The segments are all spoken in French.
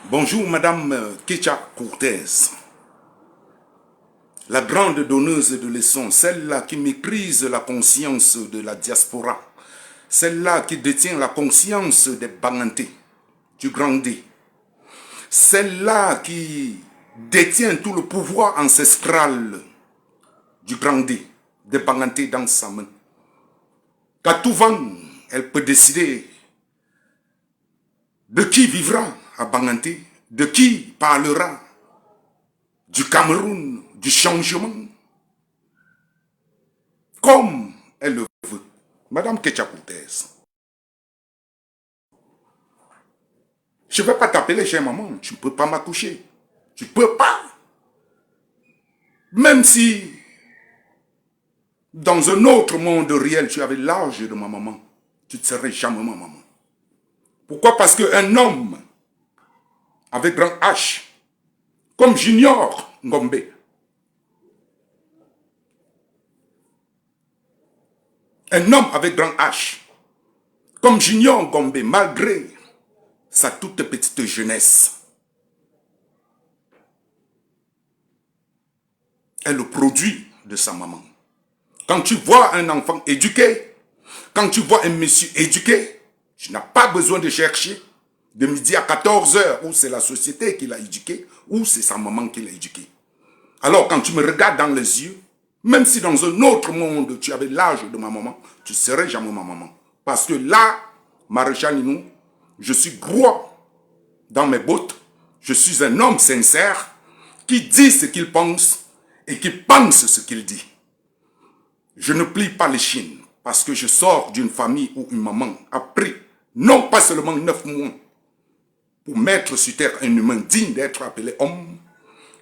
Bonjour Madame Kecha Cortez, la grande donneuse de leçons, celle-là qui méprise la conscience de la diaspora, celle-là qui détient la conscience des Banganté, du Grand D, celle-là qui détient tout le pouvoir ancestral du Grand D, des Banganté dans sa main. Qu'à tout vent, elle peut décider de qui vivra à Banganté, de qui parlera du Cameroun, du changement, comme elle le veut. Madame Kecha Cortez, je ne vais pas t'appeler chez maman, tu ne peux pas m'accoucher. Tu ne peux pas. Même si dans un autre monde réel, tu avais l'âge de ma maman, tu ne serais jamais ma maman. Pourquoi? Parce qu'un homme avec grand H, comme Junior Ngombe, un homme avec grand H, comme Junior Ngombe, malgré sa toute petite jeunesse, est le produit de sa maman. Quand tu vois un enfant éduqué, quand tu vois un monsieur éduqué, tu n'as pas besoin de chercher de midi à 14 h où c'est la société qui l'a éduqué, ou c'est sa maman qui l'a éduqué. Alors quand tu me regardes dans les yeux, même si dans un autre monde tu avais l'âge de ma maman, tu ne serais jamais ma maman. Parce que là, Maréchal Ninou, je suis gros dans mes bottes, je suis un homme sincère qui dit ce qu'il pense et qui pense ce qu'il dit. Je ne plie pas les chines parce que je sors d'une famille où une maman a pris non pas seulement 9 mois pour mettre sur terre un humain digne d'être appelé homme,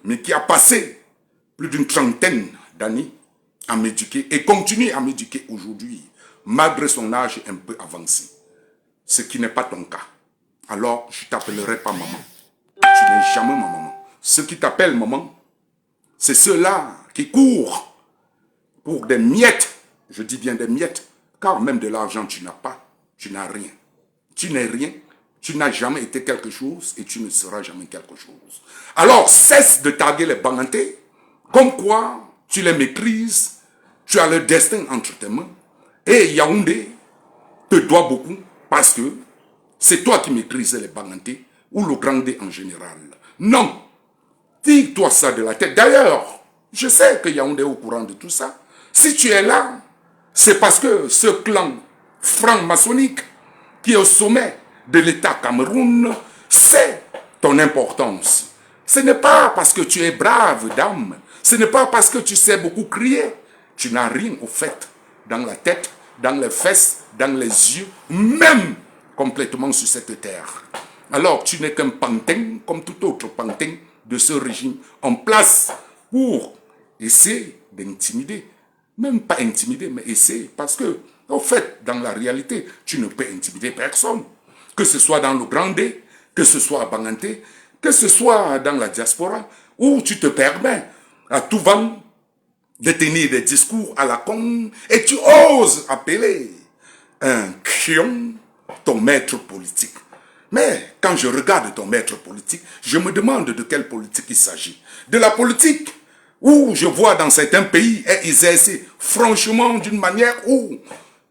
mais qui a passé plus d'une trentaine d'années à m'éduquer et continue à m'éduquer aujourd'hui, malgré son âge un peu avancé. Ce qui n'est pas ton cas. Alors, je ne t'appellerai pas maman. Tu n'es jamais ma maman. Ceux qui t'appellent maman, c'est ceux-là qui courent pour des miettes. Je dis bien des miettes, car même de l'argent, tu n'as pas. Tu n'as rien. Tu n'es rien. Tu n'as jamais été quelque chose et tu ne seras jamais quelque chose. Alors, cesse de taguer les Banganté, comme quoi tu les maîtrises, tu as le destin entre tes mains. Et Yaoundé te doit beaucoup parce que c'est toi qui maîtrises les Banganté ou le Grand D en général. Non, tire-toi ça de la tête. D'ailleurs, je sais que Yaoundé est au courant de tout ça. Si tu es là, c'est parce que ce clan franc-maçonnique qui est au sommet de l'État Cameroun, c'est ton importance. Ce n'est pas parce que tu es brave, dame. Ce n'est pas parce que tu sais beaucoup crier. Tu n'as rien au fait dans la tête, dans les fesses, dans les yeux, même complètement sur cette terre. Alors tu n'es qu'un pantin, comme tout autre pantin de ce régime, en place pour essayer d'intimider. Même pas intimider, mais essayer. Parce que, au fait, dans la réalité, tu ne peux intimider personne. Que ce soit dans le Grand D, que ce soit à Banganté, que ce soit dans la diaspora, où tu te permets à tout vent de tenir des discours à la con et tu oses appeler un chion ton maître politique. Mais quand je regarde ton maître politique, je me demande de quelle politique il s'agit. De la politique où je vois dans certains pays est exercée franchement d'une manière où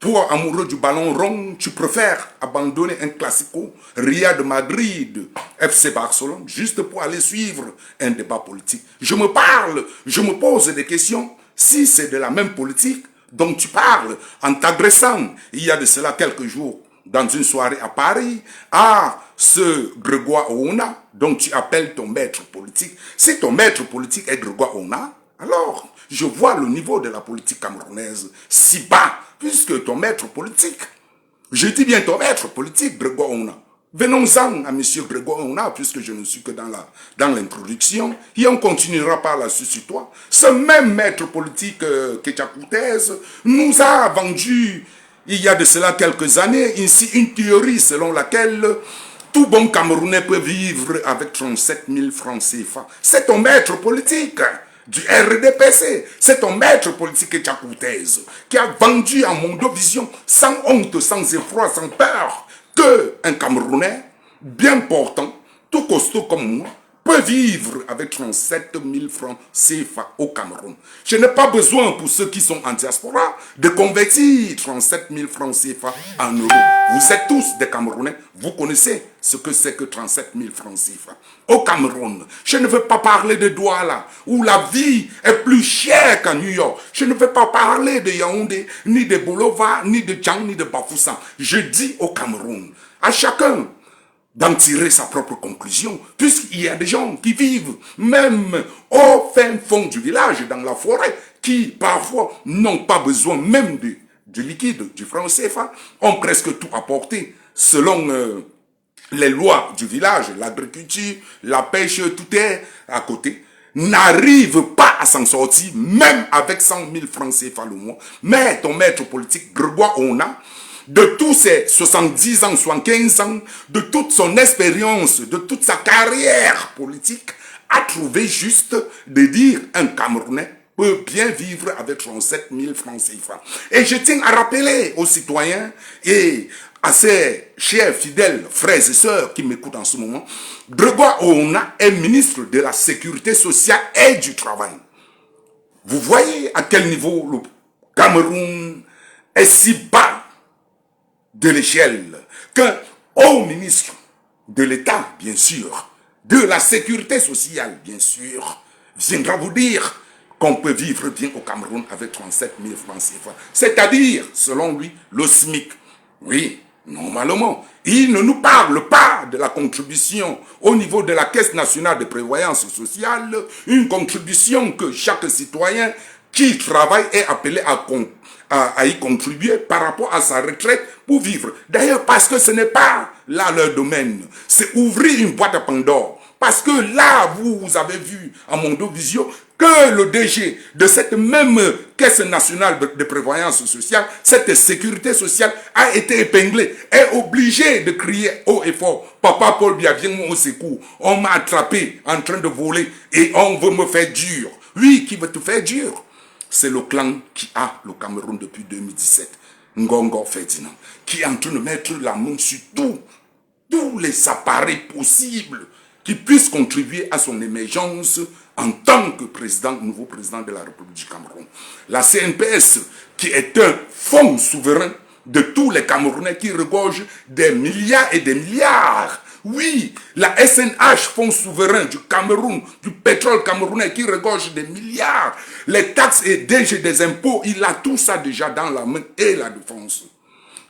toi, amoureux du ballon rond, tu préfères abandonner un classico Real de Madrid, FC Barcelone, juste pour aller suivre un débat politique. Je me parle, je me pose des questions. Si c'est de la même politique dont tu parles en t'agressant, il y a de cela quelques jours, dans une soirée à Paris, à ce Grégoire Ouna, dont tu appelles ton maître politique. Si ton maître politique est Grégoire Ouna, alors je vois le niveau de la politique camerounaise si bas, puisque ton maître politique, je dis bien ton maître politique, Grégoire Ouna. Venons-en à M. Grégoire Ouna, puisque je ne suis que dans l'introduction, et on continuera par la suite sur toi. Ce même maître politique, Kecha Cortez, nous a vendu, il y a de cela quelques années, ici une théorie selon laquelle tout bon Camerounais peut vivre avec 37 000 francs CFA. C'est ton maître politique du RDPC. C'est ton maître politique Kecha Cortez qui a vendu à Mondovision sans honte, sans effroi, sans peur qu'un Camerounais bien portant tout costaud comme moi, peut vivre avec 37 000 francs CFA au Cameroun. Je n'ai pas besoin, pour ceux qui sont en diaspora, de convertir 37 000 francs CFA en euros. Vous êtes tous des Camerounais, vous connaissez ce que c'est que 37 000 francs CFA. Au Cameroun, je ne veux pas parler de Douala, où la vie est plus chère qu'à New York. Je ne veux pas parler de Yaoundé, ni de Bolova, ni de Djang, ni de Bafoussam. Je dis au Cameroun, à chacun d'en tirer sa propre conclusion, puisqu'il y a des gens qui vivent même au fin fond du village, dans la forêt, qui parfois n'ont pas besoin même du liquide, du franc CFA, ont presque tout apporté selon les lois du village, l'agriculture, la pêche, tout est à côté, n'arrivent pas à s'en sortir, même avec 100 000 francs CFA le mois. Mais ton maître politique, Grégoire Ona, de tous ses 70 ans, 75 ans, de toute son expérience, de toute sa carrière politique, a trouvé juste de dire un Camerounais peut bien vivre avec 37 000 francs CFA. Et je tiens à rappeler aux citoyens et à ses chers fidèles frères et sœurs qui m'écoutent en ce moment, Grégoire Ona est ministre de la Sécurité sociale et du Travail. Vous voyez à quel niveau le Cameroun est si bas de l'échelle qu'un haut ministre de l'État, bien sûr, de la sécurité sociale, bien sûr, viendra vous dire qu'on peut vivre bien au Cameroun avec 37 000 francs CFA. C'est-à-dire, selon lui, le SMIC. Oui, normalement, il ne nous parle pas de la contribution au niveau de la Caisse nationale de prévoyance sociale, une contribution que chaque citoyen qui travaille est appelé à y contribuer par rapport à sa retraite pour vivre. D'ailleurs, parce que ce n'est pas là leur domaine. C'est ouvrir une boîte à Pandore. Parce que là, vous avez vu à Mondovisio que le DG de cette même Caisse nationale de prévoyance sociale, cette sécurité sociale a été épinglé, est obligé de crier haut et fort. Papa Paul Biya, viens-moi au secours. On m'a attrapé en train de voler et on veut me faire dur. Oui, qui veut te faire dur? C'est le clan qui a le Cameroun depuis 2017, Ngongo Ferdinand, qui est en train de mettre la main sur tous les appareils possibles qui puissent contribuer à son émergence en tant que nouveau président de la République du Cameroun. La CNPS, qui est un fonds souverain de tous les Camerounais qui regorge des milliards et des milliards. Oui, la SNH, fonds souverain du Cameroun, du pétrole camerounais qui regorge des milliards. Les taxes et DG des impôts, il a tout ça déjà dans la main et la défense.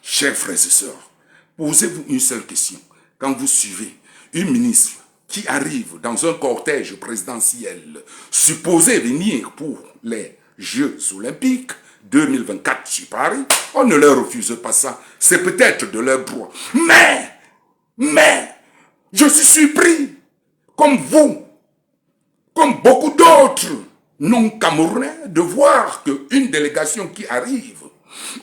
Chers frères et sœurs, posez-vous une seule question. Quand vous suivez une ministre qui arrive dans un cortège présidentiel supposé venir pour les Jeux Olympiques 2024 sur Paris, on ne leur refuse pas ça. C'est peut-être de leur droit. Mais, je suis surpris, comme vous, comme beaucoup d'autres non-camerounais, de voir qu'une délégation qui arrive,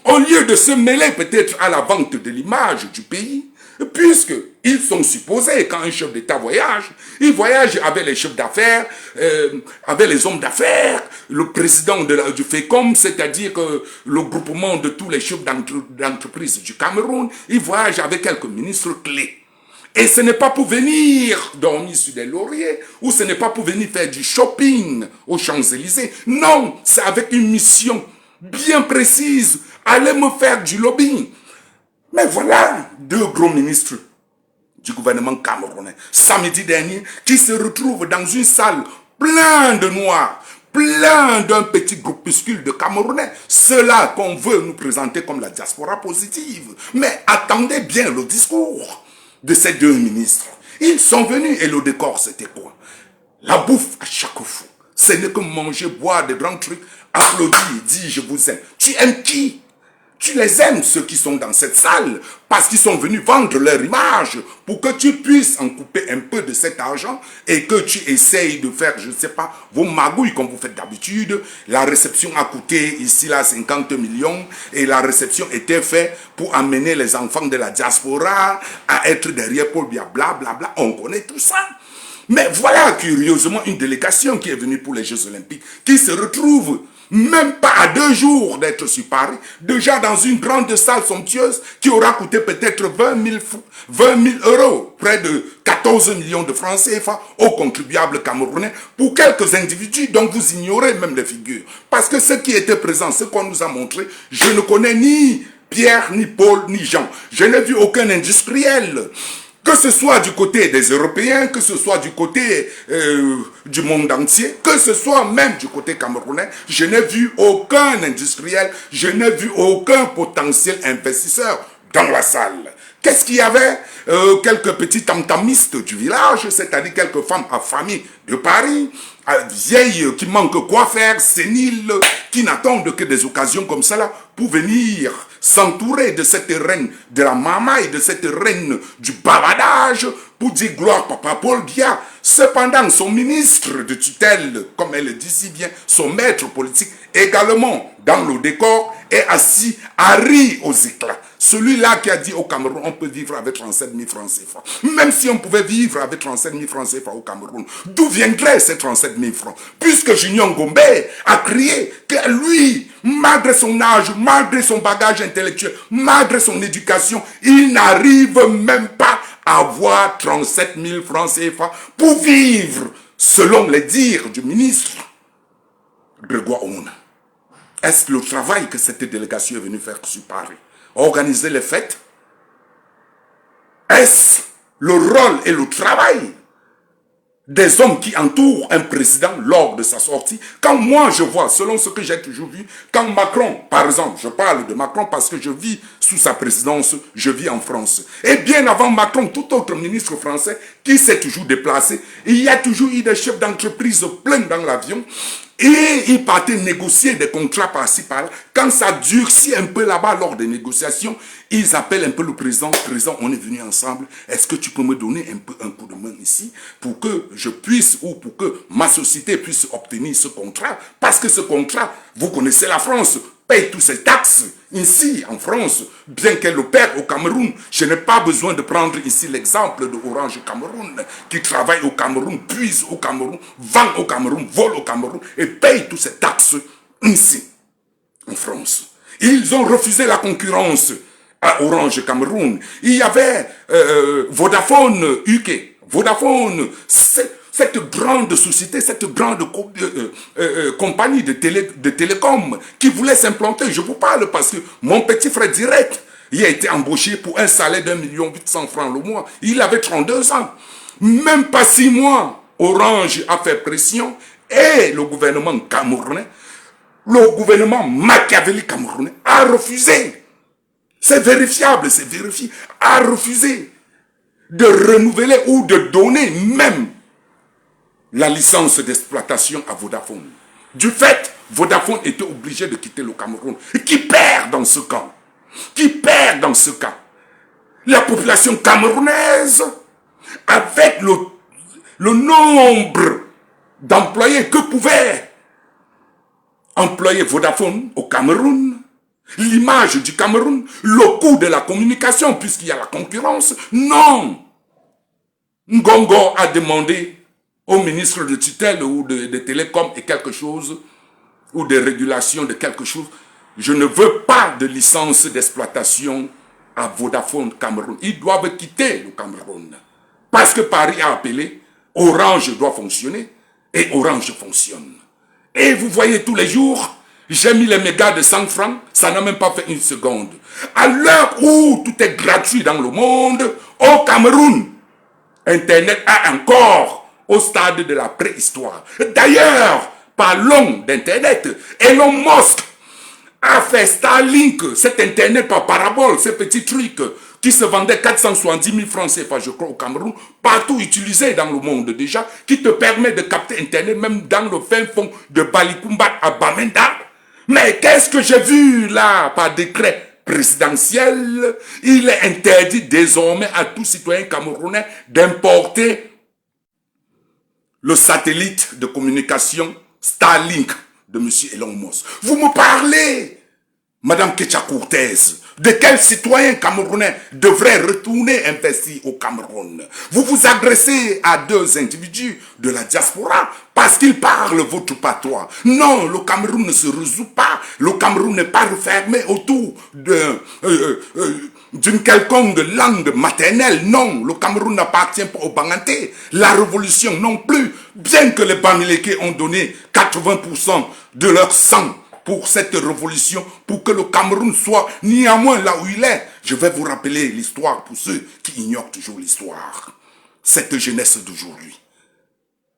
au lieu de se mêler peut-être à la vente de l'image du pays, puisqu'ils sont supposés, quand un chef d'État voyage, il voyage avec les chefs d'affaires, avec les hommes d'affaires, le président du FECOM, c'est-à-dire que le groupement de tous les chefs d'entreprise du Cameroun, il voyage avec quelques ministres clés. Et ce n'est pas pour venir dormir sur des lauriers, ou ce n'est pas pour venir faire du shopping aux Champs-Élysées. Non, c'est avec une mission bien précise. Allez me faire du lobbying. Mais voilà deux gros ministres du gouvernement camerounais, samedi dernier, qui se retrouvent dans une salle pleine de noirs, plein d'un petit groupuscule de Camerounais, ceux-là qu'on veut nous présenter comme la diaspora positive. Mais attendez bien le discours de ces deux ministres. Ils sont venus et le décor, c'était quoi? La bouffe à chaque fois. Ce n'est que manger, boire des grands trucs, applaudir et dire je vous aime. Tu aimes qui? Tu les aimes, ceux qui sont dans cette salle, parce qu'ils sont venus vendre leur image pour que tu puisses en couper un peu de cet argent et que tu essayes de faire, je ne sais pas, vos magouilles comme vous faites d'habitude. La réception a coûté ici là 50 millions et la réception était faite pour amener les enfants de la diaspora à être derrière Paul Biya, blablabla. On connaît tout ça. Mais voilà curieusement une délégation qui est venue pour les Jeux Olympiques, qui se retrouve Même pas à 2 jours d'être sur Paris, déjà dans une grande salle somptueuse qui aura coûté peut-être 20 000 euros, près de 14 millions de francs CFA aux contribuables camerounais pour quelques individus dont vous ignorez même les figures. Parce que ceux qui étaient présents, ce qu'on nous a montré, je ne connais ni Pierre, ni Paul, ni Jean. Je n'ai vu aucun industriel. Que ce soit du côté des Européens, que ce soit du côté du monde entier, que ce soit même du côté camerounais, je n'ai vu aucun industriel, je n'ai vu aucun potentiel investisseur dans la salle. Qu'est-ce qu'il y avait? Quelques petits tam-tamistes du village, c'est-à-dire quelques femmes affamées de Paris, vieilles qui manquent quoi faire, séniles, qui n'attendent que des occasions comme ça là pour venir s'entourer de cette reine de la mamaille, de cette reine du bavardage, pour dire gloire papa Paul Biya. Cependant, son ministre de tutelle, comme elle le dit si bien, son maître politique, également dans le décor, est assis à rire aux éclats. Celui-là qui a dit au Cameroun, on peut vivre avec 37 000 francs CFA. Même si on pouvait vivre avec 37 000 francs CFA au Cameroun, d'où viendraient ces 37 000 francs? Puisque Junior Ngombe a crié que lui, malgré son âge, malgré son bagage intellectuel, malgré son éducation, il n'arrive même pas à avoir 37 000 francs CFA pour vivre, selon les dires du ministre Grégoire Ouna. Est-ce le travail que cette délégation est venue faire sur Paris? Organiser les fêtes? Est-ce le rôle et le travail des hommes qui entourent un président lors de sa sortie? Quand moi je vois, selon ce que j'ai toujours vu, quand Macron, par exemple, je parle de Macron parce que je vis sous sa présidence, je vis en France. Et bien avant Macron, tout autre ministre français qui s'est toujours déplacé, il y a toujours eu des chefs d'entreprise pleins dans l'avion. Et ils partaient négocier des contrats par-ci par-là. Quand ça durcit un peu là-bas lors des négociations, ils appellent un peu le président. Président, on est venus ensemble. Est-ce que tu peux me donner un peu un coup de main ici pour que je puisse ou pour que ma société puisse obtenir ce contrat? Parce que ce contrat, vous connaissez la France, paye tous ses taxes ici en France, bien qu'elle opère au Cameroun. Je n'ai pas besoin de prendre ici l'exemple de Orange Cameroun, qui travaille au Cameroun, puise au Cameroun, vend au Cameroun, vole au Cameroun et paye toutes ces taxes ici en France. Ils ont refusé la concurrence à Orange Cameroun. Il y avait Vodafone UK. Vodafone, cette grande société, cette grande compagnie de télécom qui voulait s'implanter. Je vous parle parce que mon petit frère direct, il a été embauché pour un salaire d'1 800 000 francs le mois. Il avait 32 ans. Même pas 6 mois, Orange a fait pression et le gouvernement camerounais, le gouvernement machiavélique camerounais a refusé. C'est vérifiable, c'est vérifié. A refusé de renouveler ou de donner même la licence d'exploitation à Vodafone. Du fait, Vodafone était obligé de quitter le Cameroun. Et qui perd dans ce cas? Qui perd dans ce cas? La population camerounaise, avec le nombre d'employés que pouvait employer Vodafone au Cameroun, l'image du Cameroun, le coût de la communication, puisqu'il y a la concurrence, non. Ngongo a demandé au ministre de tutelle ou de télécom et quelque chose, ou de régulation de quelque chose, je ne veux pas de licence d'exploitation à Vodafone Cameroun. Ils doivent quitter le Cameroun. Parce que Paris a appelé, Orange doit fonctionner, et Orange fonctionne. Et vous voyez tous les jours, j'ai mis les mégas de 100 francs, ça n'a même pas fait une seconde. À l'heure où tout est gratuit dans le monde, au Cameroun, Internet a encore au stade de la préhistoire. D'ailleurs, parlons d'Internet. Elon Musk a fait Starlink, cet Internet par parabole, ces petits trucs qui se vendaient 470 000 francs CFA, je crois, au Cameroun, partout utilisé dans le monde déjà, qui te permet de capter Internet même dans le fin fond de Balikumba à Bamenda. Mais qu'est-ce que j'ai vu là par décret présidentiel? Il est interdit désormais à tout citoyen camerounais d'importer le satellite de communication Starlink de M. Elon Musk. Vous me parlez, Madame Ketia Cortez, de quel citoyen camerounais devrait retourner investir au Cameroun? Vous vous adressez à deux individus de la diaspora parce qu'ils parlent votre patois. Non, le Cameroun ne se résout pas. Le Cameroun n'est pas refermé autour d'une quelconque langue maternelle. Non, le Cameroun n'appartient pas aux Banganté. La révolution non plus. Bien que les Bamileke ont donné 80% de leur sang pour cette révolution, pour que le Cameroun soit néanmoins là où il est. Je vais vous rappeler l'histoire pour ceux qui ignorent toujours l'histoire. Cette jeunesse d'aujourd'hui,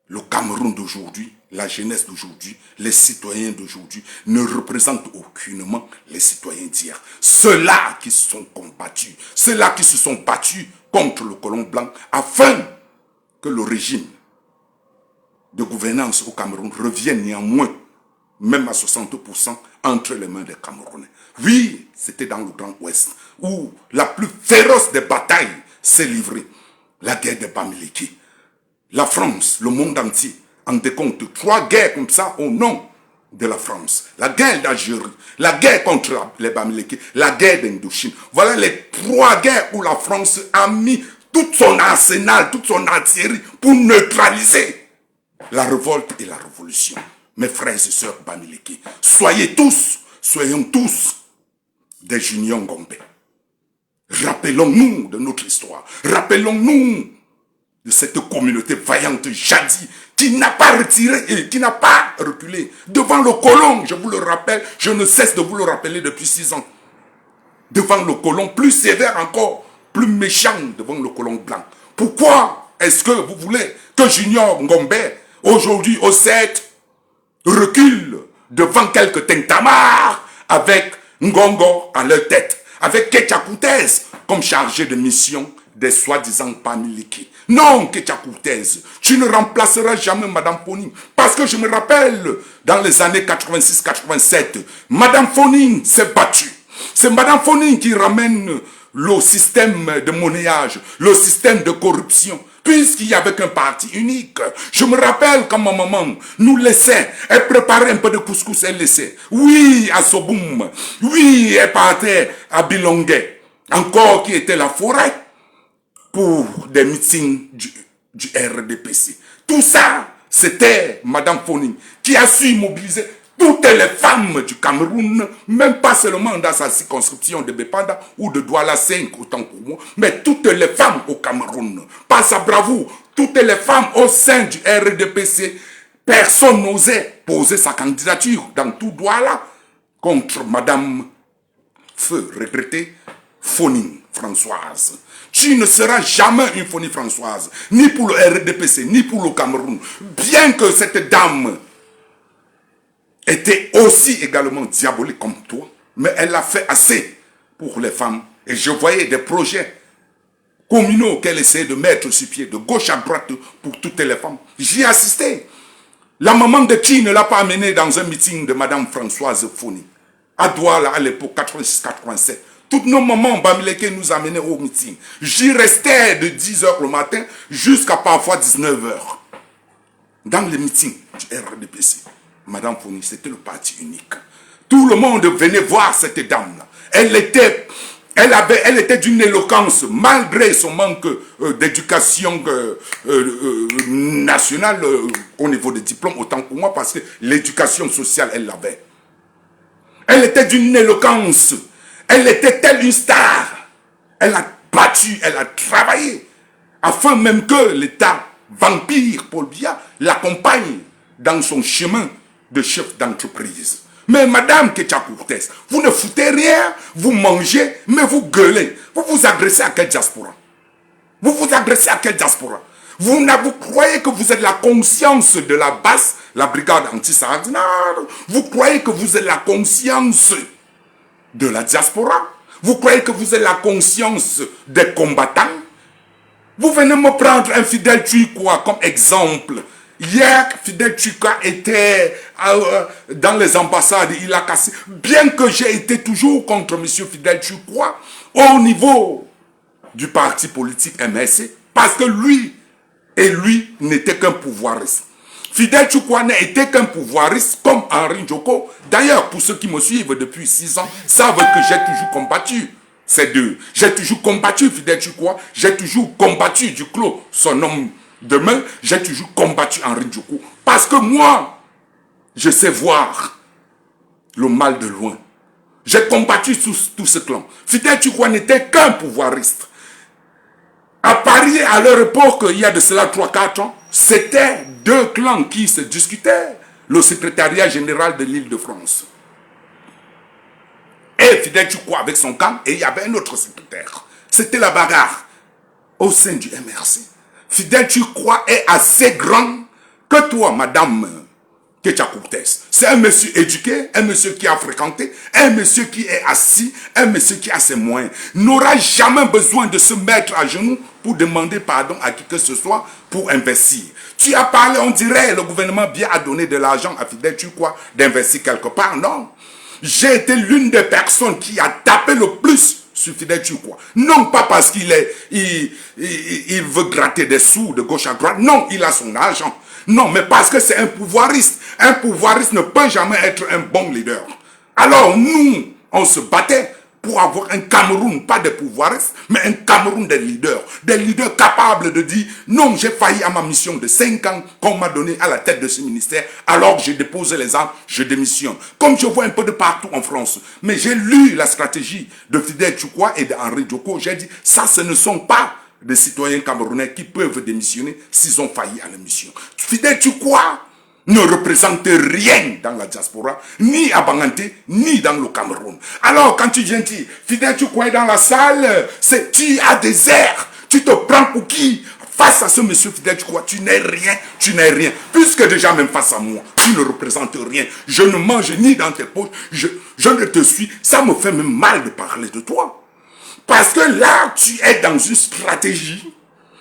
le Cameroun d'aujourd'hui, la jeunesse d'aujourd'hui, les citoyens d'aujourd'hui ne représentent aucunement les citoyens d'hier. Ceux-là qui se sont combattus, ceux-là qui se sont battus contre le colon blanc afin que le régime de gouvernance au Cameroun revienne néanmoins même à 60% entre les mains des Camerounais. Oui, c'était dans le Grand Ouest, où la plus féroce des batailles s'est livrée. La guerre des Bamileke. La France, le monde entier, en décompte 3 guerres comme ça au nom de la France. La guerre d'Algérie, la guerre contre les Bamileke, la guerre d'Indochine. Voilà les 3 guerres où la France a mis tout son arsenal, toute son artillerie pour neutraliser la révolte et la révolution. Mes frères et sœurs Bamileke, soyons tous des Junior Ngombe. Rappelons-nous de notre histoire. Rappelons-nous de cette communauté vaillante jadis qui n'a pas retiré et qui n'a pas reculé devant le colon. Je vous le rappelle, je ne cesse de vous le rappeler depuis 6 ans. Devant le colon, plus sévère encore, plus méchant devant le colon blanc. Pourquoi est-ce que vous voulez que Junior Ngombe, aujourd'hui au 7, recule devant quelques tintamars avec Ngongo à leur tête, avec Ketia Cortez comme chargé de mission des soi-disant Bamileke. Non, Ketia Cortez, tu ne remplaceras jamais Madame Foning. Parce que je me rappelle, dans les années 86-87, Madame Foning s'est battue. C'est Madame Foning qui ramène le système de monnayage, le système de corruption, puisqu'il y avait qu'un parti unique. Je me rappelle quand ma maman nous laissait, elle préparait un peu de couscous, elle laissait. Oui, à Soboum. Oui, elle partait à Bilongue. Encore qui était la forêt pour des meetings du RDPC. Tout ça, c'était Madame Foning qui a su mobiliser toutes les femmes du Cameroun, même pas seulement dans sa circonscription de Bepanda ou de Douala 5, autant pour moi, mais toutes les femmes au Cameroun. Par sa bravoure, toutes les femmes au sein du RDPC, personne n'osait poser sa candidature dans tout Douala contre Madame Feu, regrettée, Foning Françoise. Tu ne seras jamais une Foning Françoise, ni pour le RDPC, ni pour le Cameroun. Bien que cette dame était aussi également diabolique comme toi, mais elle a fait assez pour les femmes. Et je voyais des projets communaux qu'elle essayait de mettre sur pied, de gauche à droite pour toutes les femmes. J'y ai assisté. La maman de qui ne l'a pas amenée dans un meeting de Madame Françoise Foning, à Douala à l'époque, 86-87. Toutes nos mamans Bamileke nous amenaient au meeting. J'y restais de 10h le matin jusqu'à parfois 19h. Dans les meetings du RDPC. Madame Foning, c'était le parti unique. Tout le monde venait voir cette dame-là. Elle était d'une éloquence, malgré son manque d'éducation nationale au niveau des diplômes, autant pour moi, parce que l'éducation sociale, elle l'avait. Elle était d'une éloquence. Elle était telle une star. Elle a battu, elle a travaillé, afin même que l'État vampire Paul Biya l'accompagne dans son chemin de chef d'entreprise. Mais Madame Ketia Cortez, vous ne foutez rien, vous mangez, mais vous gueulez. Vous vous adressez à quelle diaspora? Vous vous adressez à quelle diaspora? Vous croyez que vous êtes la conscience de la basse, la brigade anti-Sahara? Vous croyez que vous êtes la conscience de la diaspora? Vous croyez que vous êtes la conscience des combattants? Vous venez me prendre un Fidel Tuikwa comme exemple. Hier, Fidel Tuikwa était dans les ambassades, il a cassé. Bien que j'ai été toujours contre M. Fidel Tuikwa au niveau du parti politique MSC, parce que lui n'était qu'un pouvoiriste. Fidel Chukwa n'a été qu'un pouvoiriste comme Henri Ndjoko. D'ailleurs, pour ceux qui me suivent depuis 6 ans, savent que j'ai toujours combattu ces deux. J'ai toujours combattu Fidel Chukwa, j'ai toujours combattu Duclos, son homme de main, j'ai toujours combattu Henri Ndjoko. Parce que moi, je sais voir le mal de loin. J'ai combattu tout ce clan. Fidel Chukwa n'était qu'un pouvoiriste. À Paris, à leur époque, il y a de cela 3-4 ans, c'était 2 clans qui se discutaient. Le secrétariat général de l'Île-de-France. Et Fidel Chukwa avec son camp, et il y avait un autre secrétaire. C'était la bagarre au sein du MRC. Fidel Chukwa est assez grand que toi, madame Ketia Cortez. C'est un monsieur éduqué, un monsieur qui a fréquenté, un monsieur qui est assis, un monsieur qui a ses moyens. N'aura jamais besoin de se mettre à genoux pour demander pardon à qui que ce soit pour investir. Tu as parlé, on dirait, le gouvernement bien a donné de l'argent à Fidel Chukwa d'investir quelque part. Non. J'ai été l'une des personnes qui a tapé le plus sur Fidel Chukwa. Non pas parce qu'il il veut gratter des sous de gauche à droite. Non, il a son argent. Non, mais parce que c'est un pouvoiriste. Un pouvoiriste ne peut jamais être un bon leader. Alors nous, on se battait pour avoir un Cameroun, pas des pouvoiristes, mais un Cameroun des leaders capables de dire non, j'ai failli à ma mission de 5 ans qu'on m'a donné à la tête de ce ministère, alors j'ai déposé les armes, je démissionne. Comme je vois un peu de partout en France, mais j'ai lu la stratégie de Fidel Chukwa et d'Henri Ndjoko, j'ai dit ça, ce ne sont pas des citoyens camerounais qui peuvent démissionner s'ils ont failli à la mission. Fidel Chukwa ne représente rien dans la diaspora, ni à Banganté, ni dans le Cameroun. Alors, quand tu viens dire, Fidel Chukwa est dans la salle, tu as des airs, tu te prends pour qui? Face à ce monsieur Fidel Chukwa, tu n'es rien, tu n'es rien. Puisque déjà même face à moi, tu ne représentes rien. Je ne mange ni dans tes poches, je ne te suis. Ça me fait même mal de parler de toi. Parce que là, tu es dans une stratégie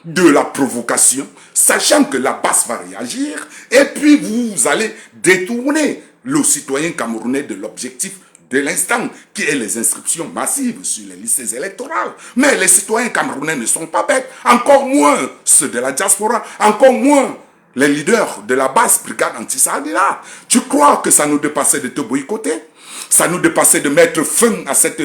de la provocation, sachant que la base va réagir, et puis vous allez détourner le citoyen camerounais de l'objectif de l'instant, qui est les inscriptions massives sur les listes électorales. Mais les citoyens camerounais ne sont pas bêtes, encore moins ceux de la diaspora, encore moins les leaders de la basse brigade anti-Sardina. Tu crois que ça nous dépassait de te boycotter? Ça nous dépassait de mettre fin à cette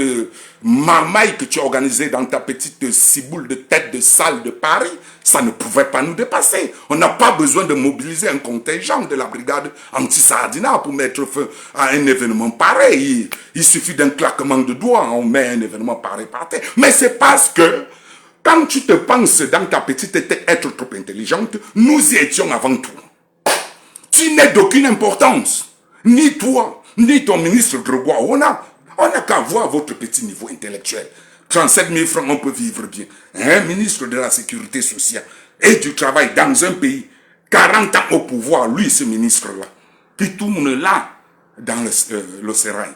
marmaille que tu as organisée dans ta petite ciboule de tête de salle de Paris? Ça ne pouvait pas nous dépasser. On n'a pas besoin de mobiliser un contingent de la brigade anti-Sardina pour mettre fin à un événement pareil. Il suffit d'un claquement de doigts, on met un événement pareil par terre. Mais c'est parce que quand tu te penses dans ta petite tête être trop intelligente, nous y étions avant tout. Tu n'es d'aucune importance. Ni toi, ni ton ministre Grégoire. On n'a qu'à voir votre petit niveau intellectuel. 37 000 francs, on peut vivre bien. Un ministre de la Sécurité sociale et du travail dans un pays, 40 ans au pouvoir, lui, ce ministre-là, qui tourne là, dans le sérail.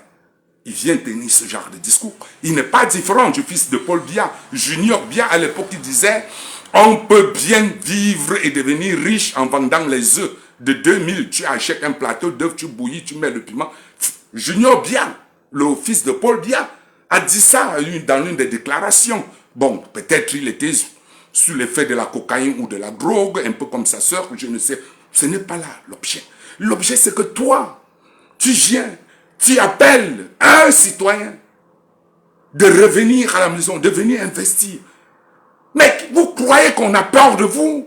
Il vient tenir ce genre de discours. Il n'est pas différent du fils de Paul Biya, Junior Biya, à l'époque, il disait on peut bien vivre et devenir riche en vendant les œufs de 2000. Tu achètes un plateau d'œufs, tu bouillis, tu mets le piment. Junior Biya, le fils de Paul Biya, a dit ça dans l'une des déclarations. Bon, peut-être il était sous l'effet de la cocaïne ou de la drogue, un peu comme sa sœur, je ne sais. Ce n'est pas là l'objet. L'objet, c'est que toi, tu viens, tu appelles un citoyen de revenir à la maison, de venir investir. Mais vous croyez qu'on a peur de vous?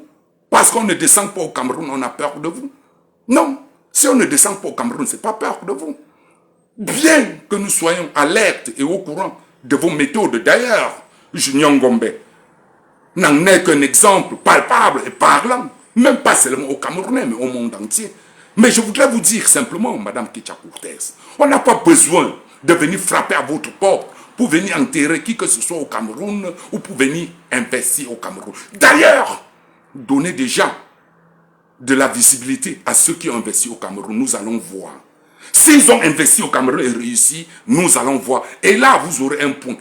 Parce qu'on ne descend pas au Cameroun, on a peur de vous? Non. Si on ne descend pas au Cameroun, c'est pas peur de vous. Bien que nous soyons alertes et au courant de vos méthodes. D'ailleurs, Junior Ngombe n'en est qu'un exemple palpable et parlant. Même pas seulement au Camerounais, mais au monde entier. Mais je voudrais vous dire simplement, Madame Ketia Cortez, on n'a pas besoin de venir frapper à votre porte pour venir enterrer qui que ce soit au Cameroun ou pour venir investir au Cameroun. D'ailleurs, donnez déjà de la visibilité à ceux qui ont investi au Cameroun. Nous allons voir. S'ils ont investi au Cameroun et réussi, nous allons voir. Et là, vous aurez un point.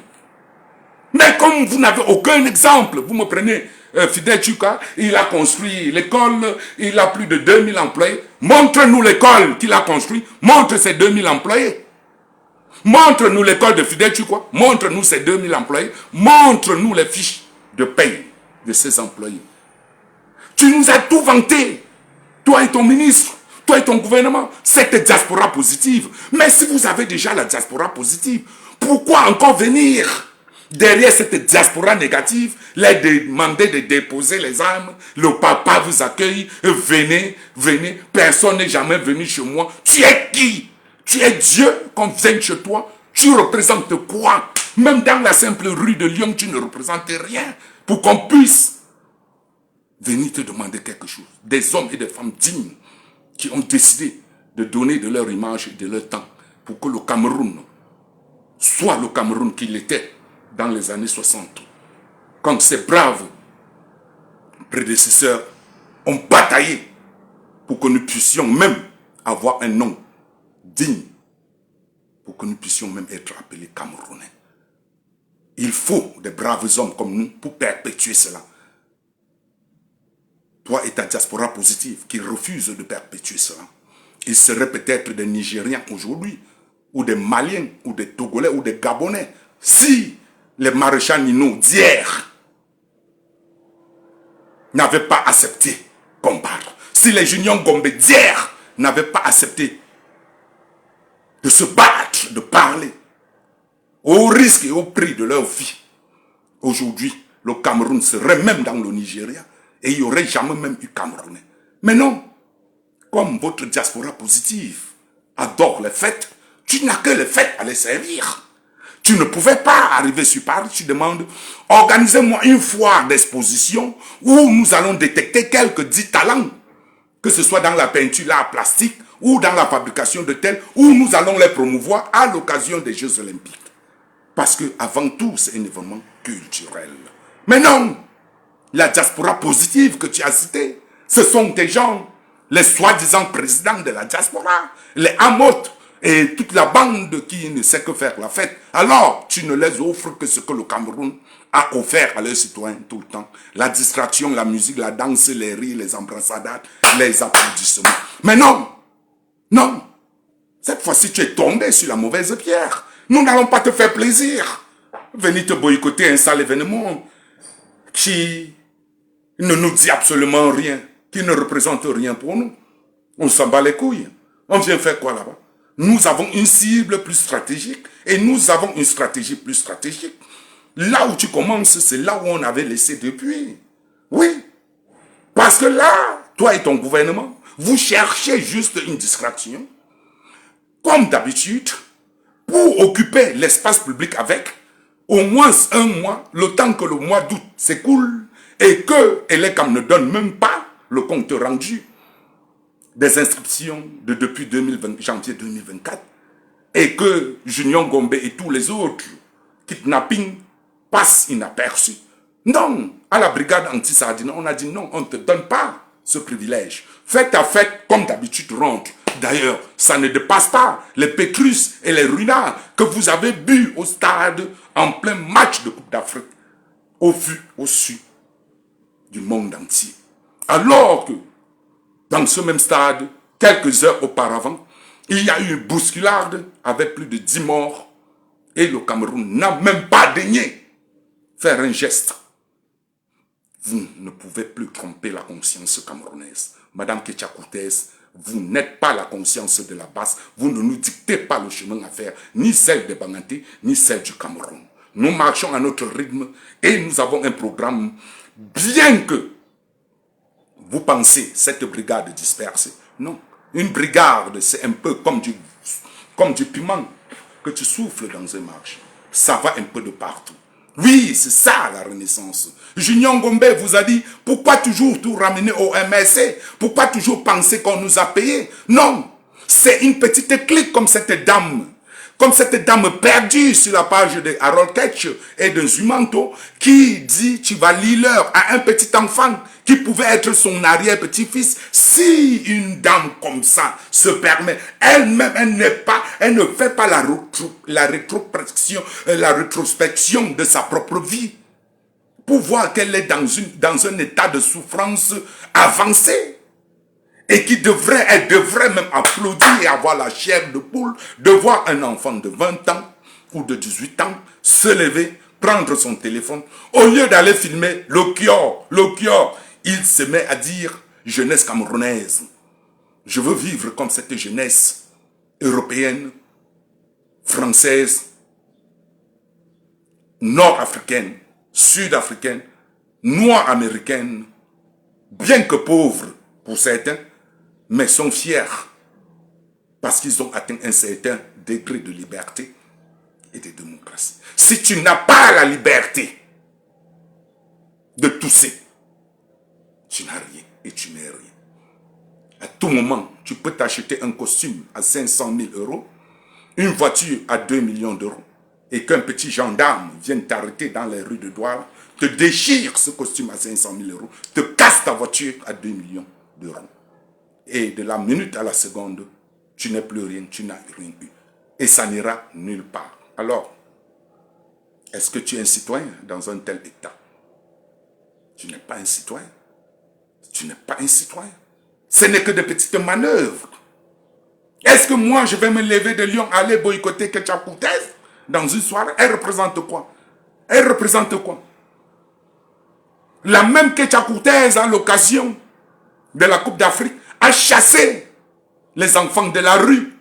Mais comme vous n'avez aucun exemple, vous me prenez Fidel Chukwa, il a construit l'école, il a plus de 2000 employés. Montre-nous l'école qu'il a construite, montre ces 2000 employés. Montre-nous l'école de Fidel Chukwa, montre-nous ces 2000 employés, montre-nous les fiches de paye de ces employés. Tu nous as tout vanté. toi et ton ministre, toi et ton gouvernement, cette diaspora positive. Mais si vous avez déjà la diaspora positive, pourquoi encore venir derrière cette diaspora négative, les demander de déposer les armes, le papa vous accueille, venez, venez, personne n'est jamais venu chez moi. Tu es qui? Tu es Dieu qu'on vienne chez toi? Tu représentes quoi? Même dans la simple rue de Lyon, tu ne représentes rien pour qu'on puisse venir te demander quelque chose. Des hommes et des femmes dignes qui ont décidé de donner de leur image et de leur temps pour que le Cameroun soit le Cameroun qu'il était dans les années 60, quand ces braves prédécesseurs ont bataillé pour que nous puissions même avoir un nom digne, pour que nous puissions même être appelés Camerounais. Il faut des braves hommes comme nous pour perpétuer cela. Toi et ta diaspora positive qui refuse de perpétuer cela, ils seraient peut-être des Nigériens aujourd'hui, ou des Maliens, ou des Togolais, ou des Gabonais, si les maréchals Nino d'hier n'avaient pas accepté combattre. Si les Junior Gombe d'hier n'avaient pas accepté de se battre, de parler, au risque et au prix de leur vie, aujourd'hui, le Cameroun serait même dans le Nigeria et il n'y aurait jamais même eu Camerounais. Mais non, comme votre diaspora positive adore les fêtes, tu n'as que les fêtes à les servir. Tu ne pouvais pas arriver sur Paris, tu demandes, organisez-moi une foire d'exposition où nous allons détecter quelques 10 talents, que ce soit dans la peinture, l'art plastique, ou dans la fabrication de tels, où nous allons les promouvoir à l'occasion des Jeux Olympiques. Parce que avant tout, c'est un événement culturel. Mais non, la diaspora positive que tu as citée, ce sont des gens, les soi-disant présidents de la diaspora, les Amotes, et toute la bande qui ne sait que faire la fête. Alors, tu ne les offres que ce que le Cameroun a offert à leurs citoyens tout le temps. La distraction, la musique, la danse, les rires, les embrassades, les applaudissements. Mais non, non. Cette fois-ci, tu es tombé sur la mauvaise pierre. Nous n'allons pas te faire plaisir. Venir te boycotter un sale événement qui ne nous dit absolument rien, qui ne représente rien pour nous. On s'en bat les couilles. On vient faire quoi là-bas? Nous avons une cible plus stratégique et nous avons une stratégie plus stratégique. Là où tu commences, c'est là où on avait laissé depuis. Oui. Parce que là, toi et ton gouvernement, vous cherchez juste une distraction. Comme d'habitude, pour occuper l'espace public avec au moins un mois, le temps que le mois d'août s'écoule et que Elecam ne donne même pas le compte rendu des inscriptions de depuis janvier 2024 et que Junior Gombe et tous les autres kidnappings passent inaperçus. Non, à la brigade anti-Sardine, on a dit non, on ne te donne pas ce privilège. Fais ta fête comme d'habitude rentre. D'ailleurs, ça ne dépasse pas les pétrus et les ruinards que vous avez bu au stade en plein match de Coupe d'Afrique, au su du monde entier. Alors que dans ce même stade, quelques heures auparavant, il y a eu une bousculade avec plus de 10 morts et le Cameroun n'a même pas daigné faire un geste. Vous ne pouvez plus tromper la conscience camerounaise. Madame Ketchakoutès, vous n'êtes pas la conscience de la base. Vous ne nous dictez pas le chemin à faire, ni celle de Banganté, ni celle du Cameroun. Nous marchons à notre rythme et nous avons un programme, bien que vous pensez cette brigade dispersée. Non. Une brigade, c'est un peu comme du piment que tu souffles dans un marché. Ça va un peu de partout. Oui, c'est ça la renaissance. Junior Gombe vous a dit, pourquoi toujours tout ramener au MSC? Pourquoi toujours penser qu'on nous a payé? Non, c'est une petite clique comme cette dame perdue sur la page de Harold Ketch et de Zumanto, qui dit, tu vas lire à un petit enfant qui pouvait être son arrière-petit-fils. Si une dame comme ça se permet, elle-même, elle ne fait pas la rétrospection de sa propre vie, pour voir qu'elle est dans un état de souffrance avancé. Et elle devrait même applaudir et avoir la chair de poule de voir un enfant de 20 ans ou de 18 ans se lever, prendre son téléphone. Au lieu d'aller filmer le Kior, il se met à dire jeunesse camerounaise. Je veux vivre comme cette jeunesse européenne, française, nord-africaine, sud-africaine, noire-américaine, bien que pauvres pour certains, mais sont fiers parce qu'ils ont atteint un certain degré de liberté et de démocratie. Si tu n'as pas la liberté de tousser, tu n'as rien et tu n'es rien. À tout moment, tu peux t'acheter un costume à 500 000 euros, une voiture à 2 millions d'euros, et qu'un petit gendarme vienne t'arrêter dans les rues de Douala, te déchire ce costume à 500 000 euros, te casse ta voiture à 2 millions d'euros. Et de la minute à la seconde, tu n'es plus rien, tu n'as rien eu. Et ça n'ira nulle part. Alors, est-ce que tu es un citoyen dans un tel état? Tu n'es pas un citoyen. Tu n'es pas un citoyen. Ce n'est que des petites manœuvres. Est-ce que moi, je vais me lever de Lyon, aller boycotter Ketchup Coutez dans une soirée? Elle représente quoi? Elle représente quoi? La même Ketchup Coutez, à l'occasion de la Coupe d'Afrique, a chassé les enfants de la rue.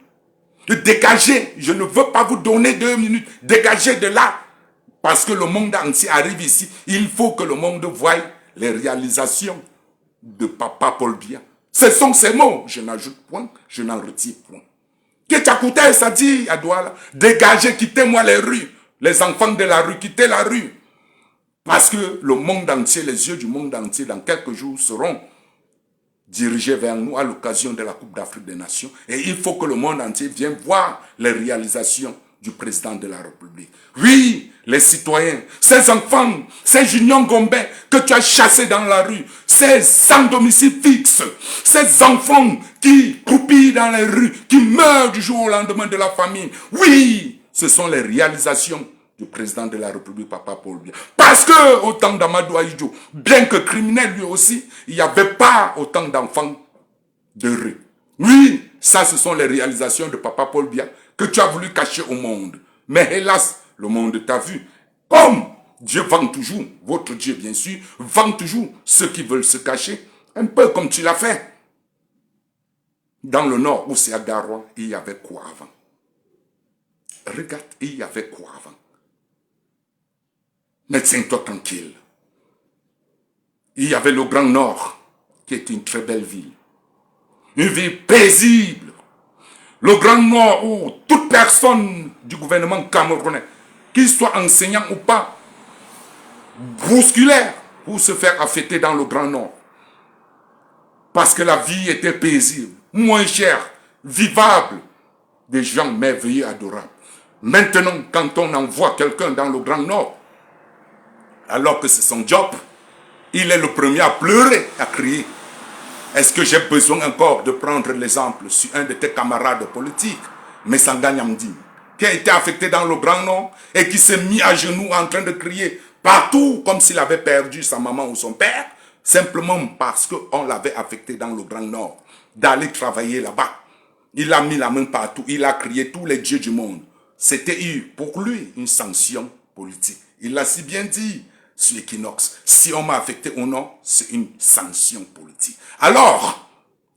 De dégager, je ne veux pas vous donner 2 minutes, dégagez de là. Parce que le monde entier arrive ici. Il faut que le monde voie les réalisations de Papa Paul Biya. Ce sont ces mots. Je n'ajoute point, je n'en retire point. Ketchup Coutez, ça dit à Douala, dégagez, quittez-moi les rues. Les enfants de la rue, quittez la rue. Parce que le monde entier, les yeux du monde entier, dans quelques jours, seront dirigés vers nous à l'occasion de la Coupe d'Afrique des Nations. Et il faut que le monde entier vienne voir les réalisations du président de la République. Oui, les citoyens, ces enfants, ces juniors gombins que tu as chassés dans la rue, ces sans domicile fixe, ces enfants qui croupillent dans les rues, qui meurent du jour au lendemain de la famine. Oui, ce sont les réalisations du président de la République, Papa Paul Biya. Parce que, au temps d'Amadou Ahidjo, bien que criminel lui aussi, il n'y avait pas autant d'enfants de rue. Oui, ça, ce sont les réalisations de Papa Paul Biya que tu as voulu cacher au monde. Mais hélas, le monde t'a vu. Comme Dieu vend toujours, votre Dieu bien sûr, vend toujours ceux qui veulent se cacher, un peu comme tu l'as fait. Dans le nord, où c'est à Garoua, il y avait quoi avant? Regarde, il y avait quoi avant? Mais tiens-toi tranquille. Il y avait le Grand Nord, qui est une très belle ville. Une ville paisible. Le Grand Nord où toute personne du gouvernement camerounais, qu'il soit enseignant ou pas, bousculaire pour se faire affecter dans le Grand Nord. Parce que la vie était paisible, moins chère, vivable, des gens merveilleux, adorables. Maintenant, quand on envoie quelqu'un dans le Grand Nord, alors que c'est son job, il est le premier à pleurer, à crier. Est-ce que j'ai besoin encore de prendre l'exemple sur un de tes camarades politiques, Messanga Nyamdi, qui a été affecté dans le Grand Nord et qui s'est mis à genoux en train de crier partout comme s'il avait perdu sa maman ou son père, simplement parce qu'on l'avait affecté dans le Grand Nord, d'aller travailler là-bas. Il a mis la main partout, il a crié tous les dieux du monde. C'était pour lui une sanction politique. Il l'a si bien dit sur Equinox. Si on m'a affecté ou non, c'est une sanction politique. Alors,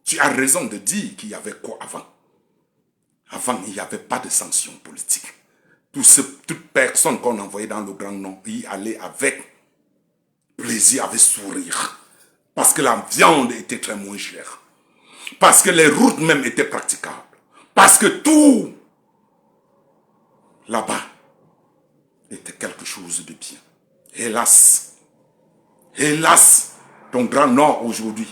tu as raison de dire qu'il y avait quoi avant? Avant, il n'y avait pas de sanction politique. Toute personne qu'on envoyait dans le Grand Nord y allait avec plaisir, avec sourire. Parce que la viande était très moins chère. Parce que les routes même étaient praticables. Parce que tout là-bas était quelque chose de bien. Hélas, hélas, ton Grand Nord aujourd'hui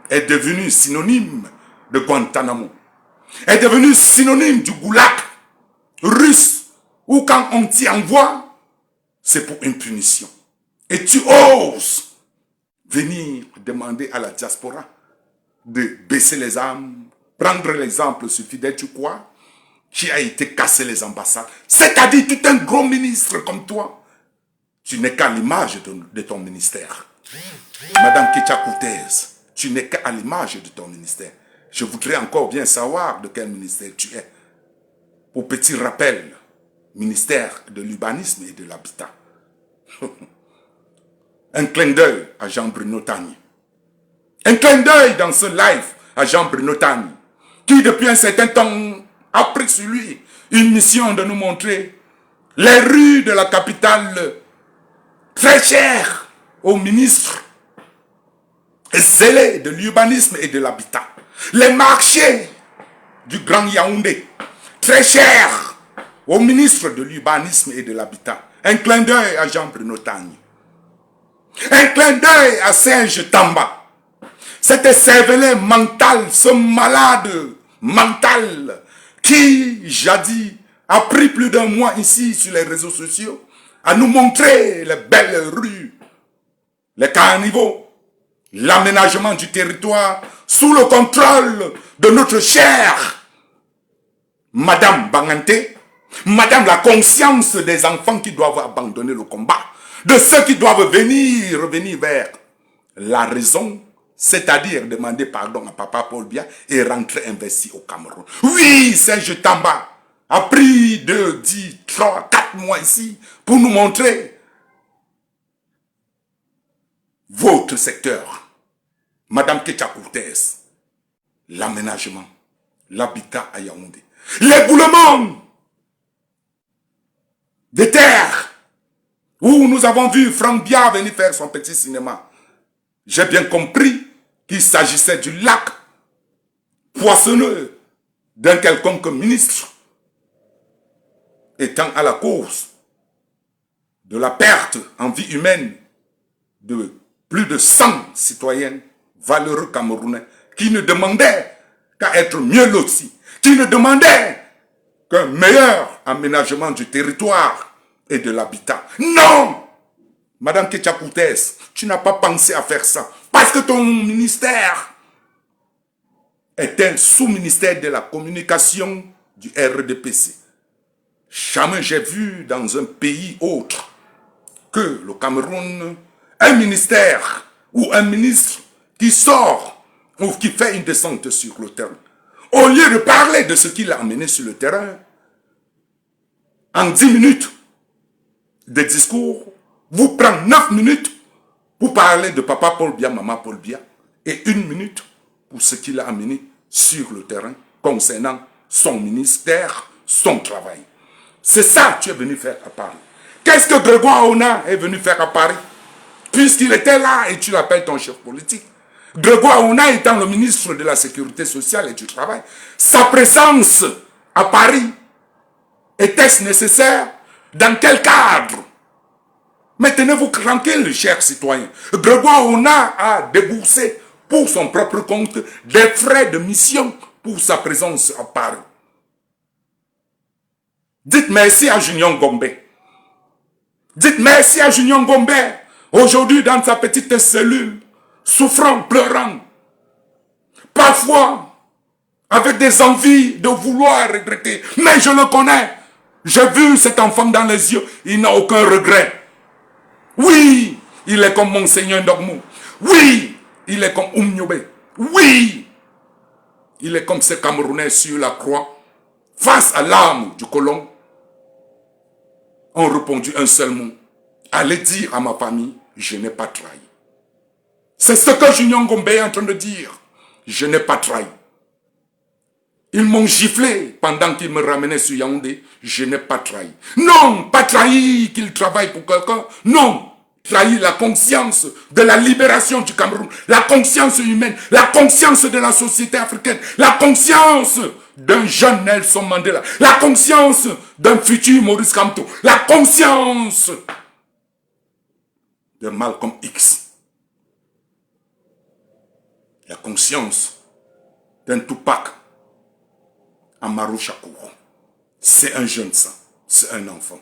est devenu synonyme de Guantanamo. Est devenu synonyme du goulag russe, où quand on t'y envoie, c'est pour une punition. Et tu oses venir demander à la diaspora de baisser les armes, prendre l'exemple sur Fidel Tukwa, qui a été cassé les ambassades. C'est-à-dire, tu es un gros ministre comme toi. Tu n'es qu'à l'image de ton ministère. Madame Ketchup Coutez, tu n'es qu'à l'image de ton ministère. Je voudrais encore bien savoir de quel ministère tu es. Pour petit rappel, ministère de l'urbanisme et de l'habitat. Un clin d'œil à Jean-Bruno Tani. Un clin d'œil dans ce live à Jean-Bruno Tani. qui depuis un certain temps a pris sur lui une mission de nous montrer les rues de la capitale très chères au ministre zélé de l'urbanisme et de l'habitat. Les marchés du Grand Yaoundé, très chers au ministre de l'urbanisme et de l'habitat. Un clin d'œil à Jean-Bruno Tagne. Un clin d'œil à Serge Tamba. Cet cervelet mental, ce malade mental qui, jadis, a pris plus d'un mois ici sur les réseaux sociaux à nous montrer les belles rues, les carnivaux, l'aménagement du territoire sous le contrôle de notre chère Madame Bangante, Madame la conscience des enfants qui doivent abandonner le combat, de ceux qui doivent revenir vers la raison, c'est-à-dire demander pardon à Papa Paul Biya et rentrer investi au Cameroun. Oui, Serge Tamba a pris 2, 10, 3, 4 mois ici pour nous montrer votre secteur. Madame Ketia Cortez, l'aménagement, l'habitat à Yaoundé, l'éboulement des terres où nous avons vu Franck Biya venir faire son petit cinéma. J'ai bien compris qu'il s'agissait du lac poissonneux d'un quelconque ministre étant à la cause de la perte en vie humaine de plus de 100 citoyens valeureux camerounais qui ne demandaient qu'à être mieux lotis, qui ne demandaient qu'un meilleur aménagement du territoire et de l'habitat. Non! Madame Ketia Cortez, tu n'as pas pensé à faire ça parce que ton ministère est un sous-ministère de la communication du RDPC. Jamais j'ai vu dans un pays autre que le Cameroun un ministère ou un ministre qui sort ou qui fait une descente sur le terrain. Au lieu de parler de ce qu'il a amené sur le terrain, en 10 minutes de discours, vous prenez 9 minutes pour parler de Papa Paul Biya, Maman Paul Biya, et 1 minute pour ce qu'il a amené sur le terrain concernant son ministère, son travail. C'est ça que tu es venu faire à Paris. Qu'est-ce que Grégoire Auna est venu faire à Paris? Puisqu'il était là et tu l'appelles ton chef politique. Grégoire Auna étant le ministre de la Sécurité sociale et du Travail, sa présence à Paris, était-ce nécessaire? Dans quel cadre? Mais tenez-vous tranquille, chers citoyens. Grégoire Auna a déboursé pour son propre compte des frais de mission pour sa présence à Paris. Dites merci à Junior Gombe. Dites merci à Junior Gombe. Aujourd'hui, dans sa petite cellule, souffrant, pleurant. Parfois, avec des envies de vouloir regretter. Mais je le connais. J'ai vu cet enfant dans les yeux. Il n'a aucun regret. Oui, il est comme Monseigneur Ndogmou. Oui, il est comme Oumniobe. Oui, il est comme ces Camerounais sur la croix. Face à l'arme du colon, ont répondu un seul mot. Allez dire à ma famille, je n'ai pas trahi. C'est ce que Junior Gombe est en train de dire. Je n'ai pas trahi. Ils m'ont giflé pendant qu'ils me ramenaient sur Yaoundé. Je n'ai pas trahi. Non, pas trahi qu'ils travaillent pour quelqu'un. Non, trahi la conscience de la libération du Cameroun, la conscience humaine, la conscience de la société africaine, la conscience d'un jeune Nelson Mandela, la conscience d'un futur Maurice Kamto, la conscience de Malcolm X, la conscience d'un Tupac Amaru Shakur. C'est un jeune sang, c'est un enfant.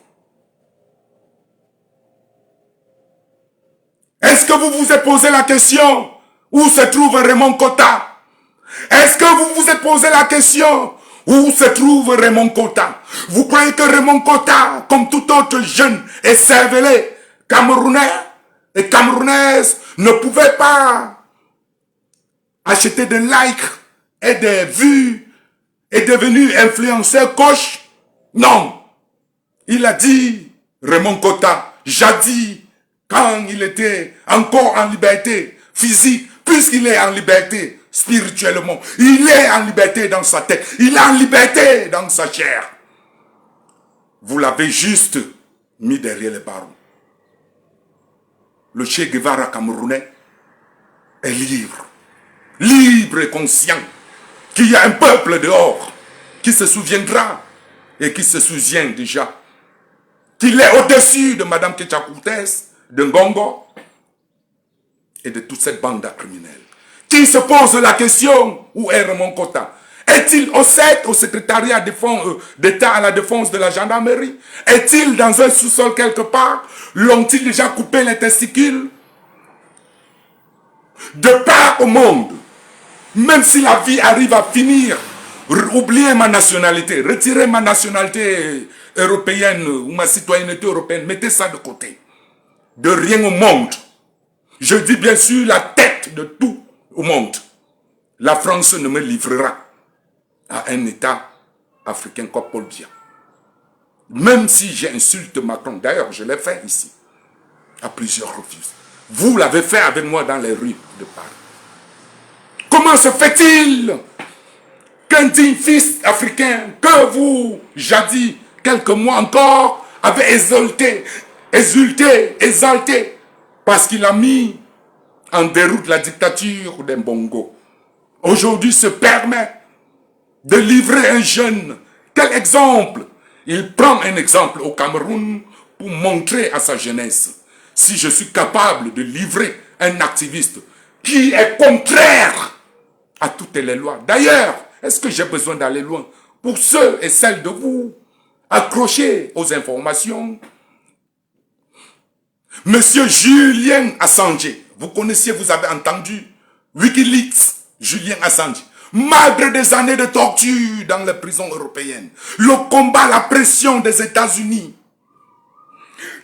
Est-ce que vous vous êtes posé la question où se trouve Raymond Kota? Est-ce que vous vous êtes posé la question où se trouve Raymond Kota? Vous croyez que Raymond Kota, comme tout autre jeune et cervelé camerounais et camerounaises, ne pouvait pas acheter des likes et des vues et devenir influenceur gauche? Non. Il a dit, Raymond Kota, jadis, quand il était encore en liberté physique, puisqu'il est en liberté spirituellement. Il est en liberté dans sa tête. Il est en liberté dans sa chair. Vous l'avez juste mis derrière les barreaux. Le Che Guevara camerounais est libre. Libre et conscient qu'il y a un peuple dehors qui se souviendra et qui se souvient déjà qu'il est au-dessus de Madame Ketchakoutes, de Ngongo et de toute cette bande criminelle. Qui se pose la question, où est Raymond Kota? Est-il au secrétariat d'État à la défense de la gendarmerie? Est-il dans un sous-sol quelque part? L'ont-ils déjà coupé les testicules? De part au monde, même si la vie arrive à finir, oublier ma nationalité, retirer ma nationalité européenne ou ma citoyenneté européenne, mettez ça de côté. De rien au monde. Je dis bien sûr la tête de tout au monde. La France ne me livrera à un État africain comme Paul Biya. Même si j'insulte Macron, d'ailleurs je l'ai fait ici, à plusieurs reprises. Vous l'avez fait avec moi dans les rues de Paris. Comment se fait-il qu'un digne fils africain que vous, jadis, quelques mois encore, avez exalté, parce qu'il a mis en déroute la dictature des Bongo, aujourd'hui se permet de livrer un jeune? Quel exemple? Il prend un exemple au Cameroun pour montrer à sa jeunesse: si je suis capable de livrer un activiste qui est contraire à toutes les lois. D'ailleurs, est-ce que j'ai besoin d'aller loin? Pour ceux et celles de vous accrochés aux informations, Monsieur Julian Assange, vous connaissiez, vous avez entendu Wikileaks, Julian Assange, malgré des années de torture dans les prisons européennes, le combat, la pression des États-Unis,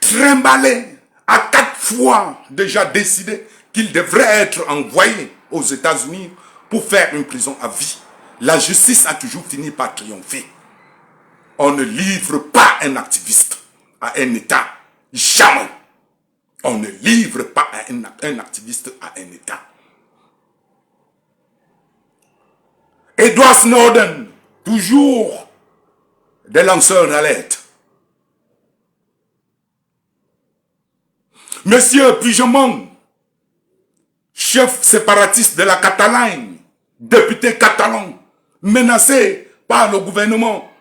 trimballé à 4 fois déjà décidé qu'il devrait être envoyé aux États-Unis pour faire une prison à vie. La justice a toujours fini par triompher. On ne livre pas un activiste à un État. Jamais. On ne livre pas un activiste à un État. Edward Snowden, toujours des lanceurs d'alerte. Monsieur Puigdemont, chef séparatiste de la Catalogne, député catalan, menacé par le gouvernement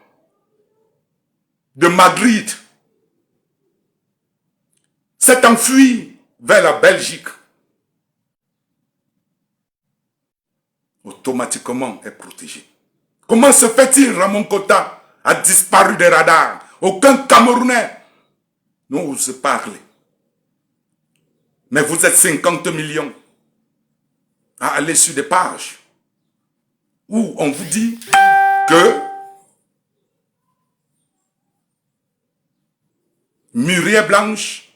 de Madrid, s'est enfui vers la Belgique. Automatiquement est protégé. Comment se fait-il, Ramon Kota a disparu des radars? Aucun Camerounais n'ose parler. Mais vous êtes 50 millions à aller sur des pages où on vous dit que Muriel Blanche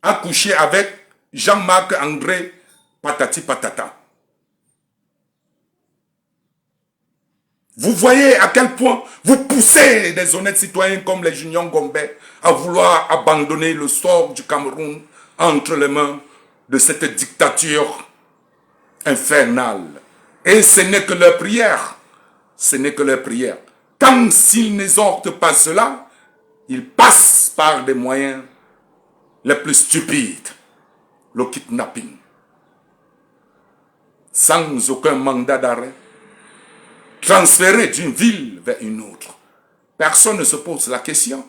a couché avec Jean-Marc André Patati Patata. Vous voyez à quel point vous poussez des honnêtes citoyens comme les Junior Gombe à vouloir abandonner le sort du Cameroun entre les mains de cette dictature infernale. Et ce n'est que leur prière. Ce n'est que leur prière. Quand s'ils n'exhortent pas cela, ils passent par des moyens les plus stupides. Le kidnapping. Sans aucun mandat d'arrêt. Transféré d'une ville vers une autre. Personne ne se pose la question.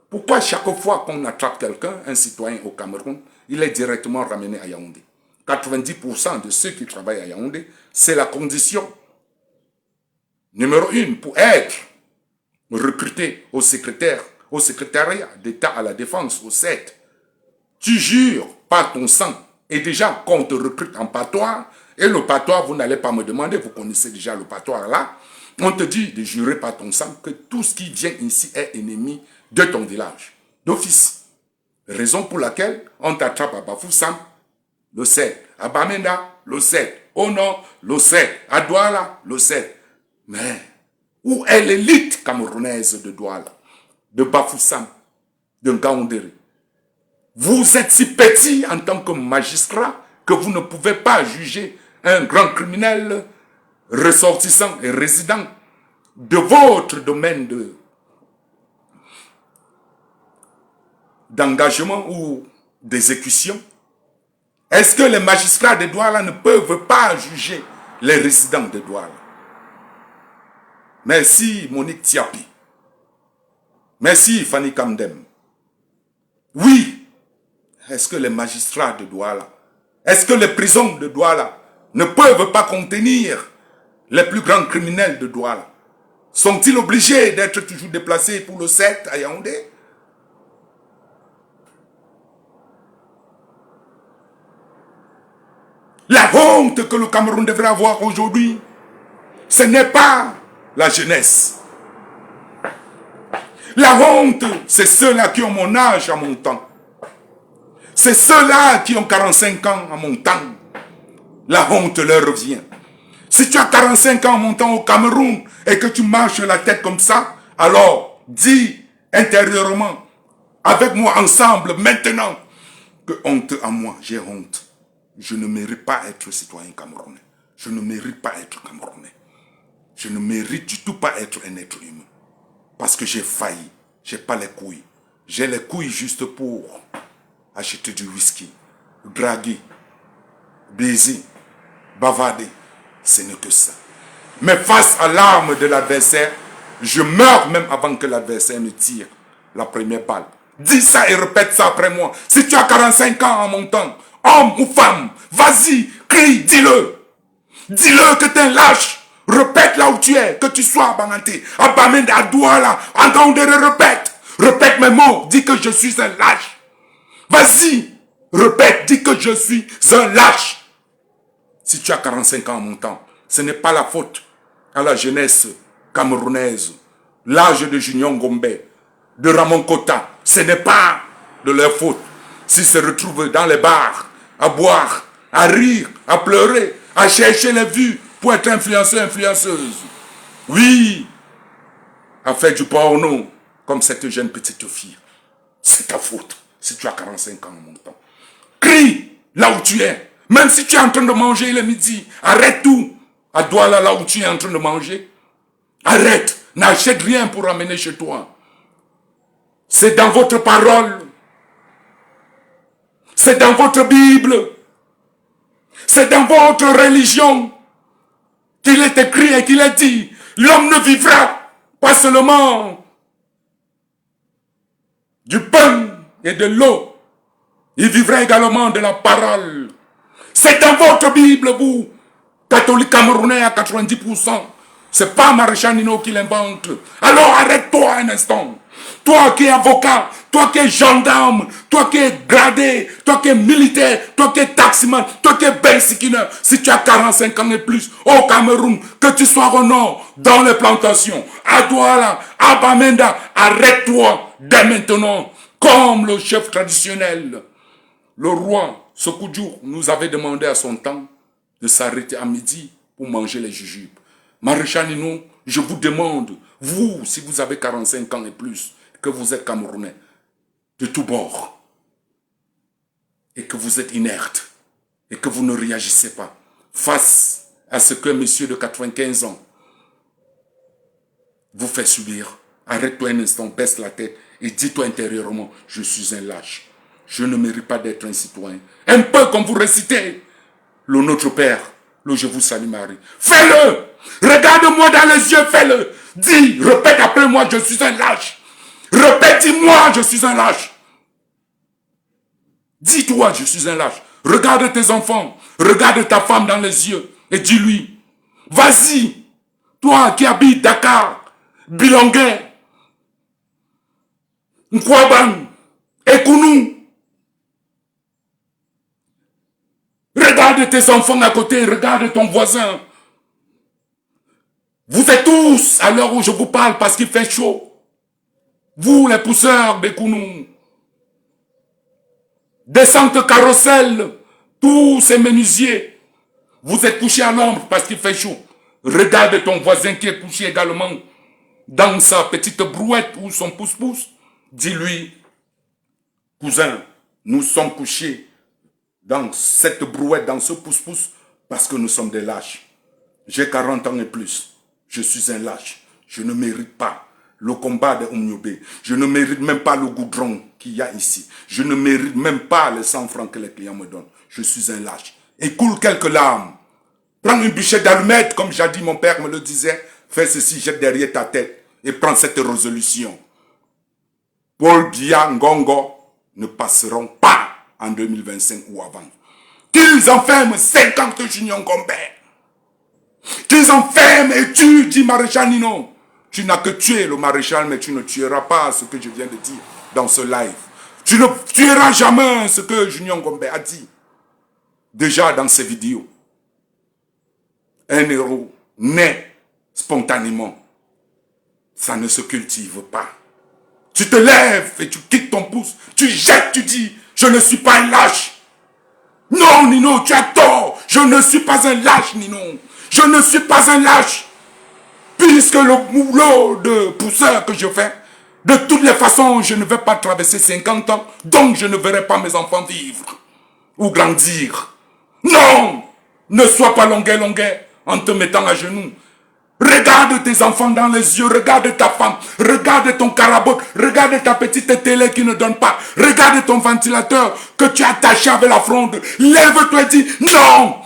Pourquoi chaque fois qu'on attrape quelqu'un, un citoyen au Cameroun, il est directement ramené à Yaoundé? 90% de ceux qui travaillent à Yaoundé, c'est la condition numéro 1 pour être recruté au secrétariat d'État à la défense, au 7. Tu jures par ton sang. Et déjà, quand on te recrute en patois, et le patois, vous n'allez pas me demander, vous connaissez déjà le patois là, on te dit de jurer par ton sang que tout ce qui vient ici est ennemi de ton village, d'office. Raison pour laquelle on t'attrape à Bafoussam, le 7, à Bamenda, le 7, au nord, le 7, à Douala, le 7. Mais où est l'élite camerounaise de Douala, de Bafoussam, de Ngaoundéré? Vous êtes si petit en tant que magistrat que vous ne pouvez pas juger un grand criminel ressortissants et résidents de votre domaine d'engagement ou d'exécution, est-ce que les magistrats de Douala ne peuvent pas juger les résidents de Douala? Merci Monique Tiapi. Merci Fanny Kamdem. Oui, est-ce que les magistrats de Douala, est-ce que les prisons de Douala ne peuvent pas contenir les plus grands criminels de Douala? Sont-ils obligés d'être toujours déplacés pour le 7 à Yaoundé? La honte que le Cameroun devrait avoir aujourd'hui, ce n'est pas la jeunesse. La honte, c'est ceux-là qui ont mon âge à mon temps. C'est ceux-là qui ont 45 ans à mon temps. La honte leur revient. Si tu as 45 ans à mon temps au Cameroun et que tu marches la tête comme ça, alors dis intérieurement, avec moi ensemble, maintenant, que honte à moi, j'ai honte. Je ne mérite pas être citoyen camerounais. Je ne mérite pas être camerounais. Je ne mérite du tout pas être un être humain. Parce que j'ai failli. J'ai pas les couilles. J'ai les couilles juste pour acheter du whisky, draguer, baiser, bavarder. Ce n'est que ça. Mais face à l'arme de l'adversaire, je meurs même avant que l'adversaire me tire la première balle. Dis ça et répète ça après moi. Si tu as 45 ans en montant, homme ou femme, vas-y, crie, dis-le. Dis-le que tu es un lâche. Répète là où tu es, que tu sois à Banganté, à Bamenda, à Douala, à Gaoundéré, répète. Répète mes mots, dis que je suis un lâche. Vas-y, répète, dis que je suis un lâche. Si tu as 45 ans en montant, ce n'est pas la faute à la jeunesse camerounaise, l'âge de Junior Gombe, de Ramon Kota. Ce n'est pas de leur faute s'ils se retrouvent dans les bars, à boire, à rire, à pleurer, à chercher les vues pour être influenceur, influenceuse. Oui, à faire du porno, comme cette jeune petite fille. C'est ta faute si tu as 45 ans en montant. Crie là où tu es. Même si tu es en train de manger le midi, arrête tout. À Douala, là où tu es en train de manger. Arrête. N'achète rien pour ramener chez toi. C'est dans votre parole. C'est dans votre Bible. C'est dans votre religion qu'il est écrit et qu'il est dit, l'homme ne vivra pas seulement du pain et de l'eau. Il vivra également de la parole. C'est dans votre Bible, vous, catholique camerounais à 90%. C'est pas Maréchal Nino qui l'invente. Alors arrête-toi un instant. Toi qui es avocat, toi qui es gendarme, toi qui es gradé, toi qui es militaire, toi qui es taximan, toi qui es bensikineur, si tu as 45 ans et plus au Cameroun, que tu sois au nord, dans les plantations, à Douala, à Bamenda, arrête-toi dès maintenant, comme le chef traditionnel. Le roi Sékou nous avait demandé à son temps de s'arrêter à midi pour manger les jujubes. Maréchal Nino, je vous demande, vous, si vous avez 45 ans et plus, que vous êtes Camerounais, de tous bords, et que vous êtes inerte, et que vous ne réagissez pas face à ce que monsieur de 95 ans vous fait subir, arrête-toi un instant, baisse la tête et dis-toi intérieurement, je suis un lâche. Je ne mérite pas d'être un citoyen. Un peu comme vous récitez le Notre Père, le Je vous salue Marie. Fais-le! Regarde-moi dans les yeux, fais-le! Dis, répète après moi, je suis un lâche. Répète, dis-moi, je suis un lâche. Dis-toi, je suis un lâche. Regarde tes enfants, regarde ta femme dans les yeux et dis-lui, vas-y, toi qui habites Dakar, Bilongué, Nkwaban, Ekounou, regarde tes enfants à côté, regarde ton voisin. Vous êtes tous à l'heure où je vous parle parce qu'il fait chaud. Vous, les pousseurs des Kounou, descente carrousel, tous ces menuisiers, vous êtes couchés à l'ombre parce qu'il fait chaud. Regarde ton voisin qui est couché également dans sa petite brouette ou son pouce-pouce. Dis-lui, cousin, nous sommes couchés dans cette brouette, dans ce pouce-pouce, parce que nous sommes des lâches. J'ai 40 ans et plus. Je suis un lâche. Je ne mérite pas le combat de Oumniobé. Je ne mérite même pas le goudron qu'il y a ici. Je ne mérite même pas les 100 francs que les clients me donnent. Je suis un lâche. Et coule quelques larmes. Prends une bûchette d'allumettes, comme jadis mon père me le disait. Fais ceci, jette derrière ta tête et prends cette résolution. Paul Biya Ngongo ne passeront pas en 2025 ou avant. Qu'ils enferment 50 Junior Ngombe. Qu'ils enferment et tuent, dit Maréchal Nino. Tu n'as que tué le maréchal, mais tu ne tueras pas ce que je viens de dire dans ce live. Tu ne tueras jamais ce que Junior Ngombe a dit. Déjà dans ses vidéos. Un héros naît spontanément. Ça ne se cultive pas. Tu te lèves et tu quittes ton pouce. Tu jettes, tu dis, je ne suis pas un lâche. Non, Nino, tu as tort. Je ne suis pas un lâche, Nino. Je ne suis pas un lâche. Puisque le boulot de pousseur que je fais, de toutes les façons, je ne vais pas traverser 50 ans. Donc, je ne verrai pas mes enfants vivre ou grandir. Non! Ne sois pas longuet en te mettant à genoux. Regarde tes enfants dans les yeux, regarde ta femme, regarde ton carabote, regarde ta petite télé qui ne donne pas, regarde ton ventilateur que tu as attaché avec la fronde. Lève-toi et dis non!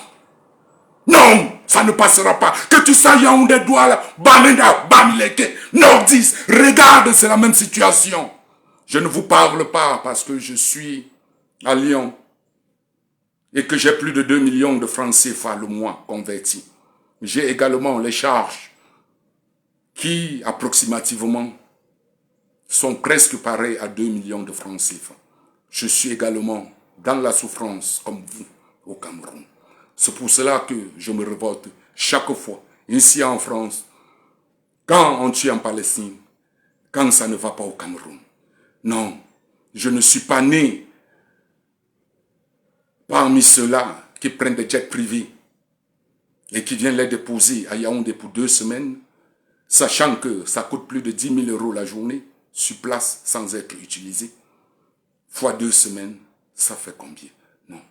Non! Ça ne passera pas. Que tu sois Yaoundé Douala, Bamenda, Bamileke, Nordis, regarde, c'est la même situation. Je ne vous parle pas parce que je suis à Lyon et que j'ai plus de 2 millions de francs CFA le mois convertis. J'ai également les charges qui, approximativement, sont presque pareilles à 2 millions de francs CFA. Je suis également dans la souffrance, comme vous, au Cameroun. C'est pour cela que je me révolte chaque fois, ici en France, quand on tue en Palestine, quand ça ne va pas au Cameroun. Non, je ne suis pas né parmi ceux-là qui prennent des jets privés et qui viennent les déposer à Yaoundé pour 2 semaines, sachant que ça coûte plus de 10 000 € la journée, sur place, sans être utilisé. Fois 2 semaines, ça fait combien? Non.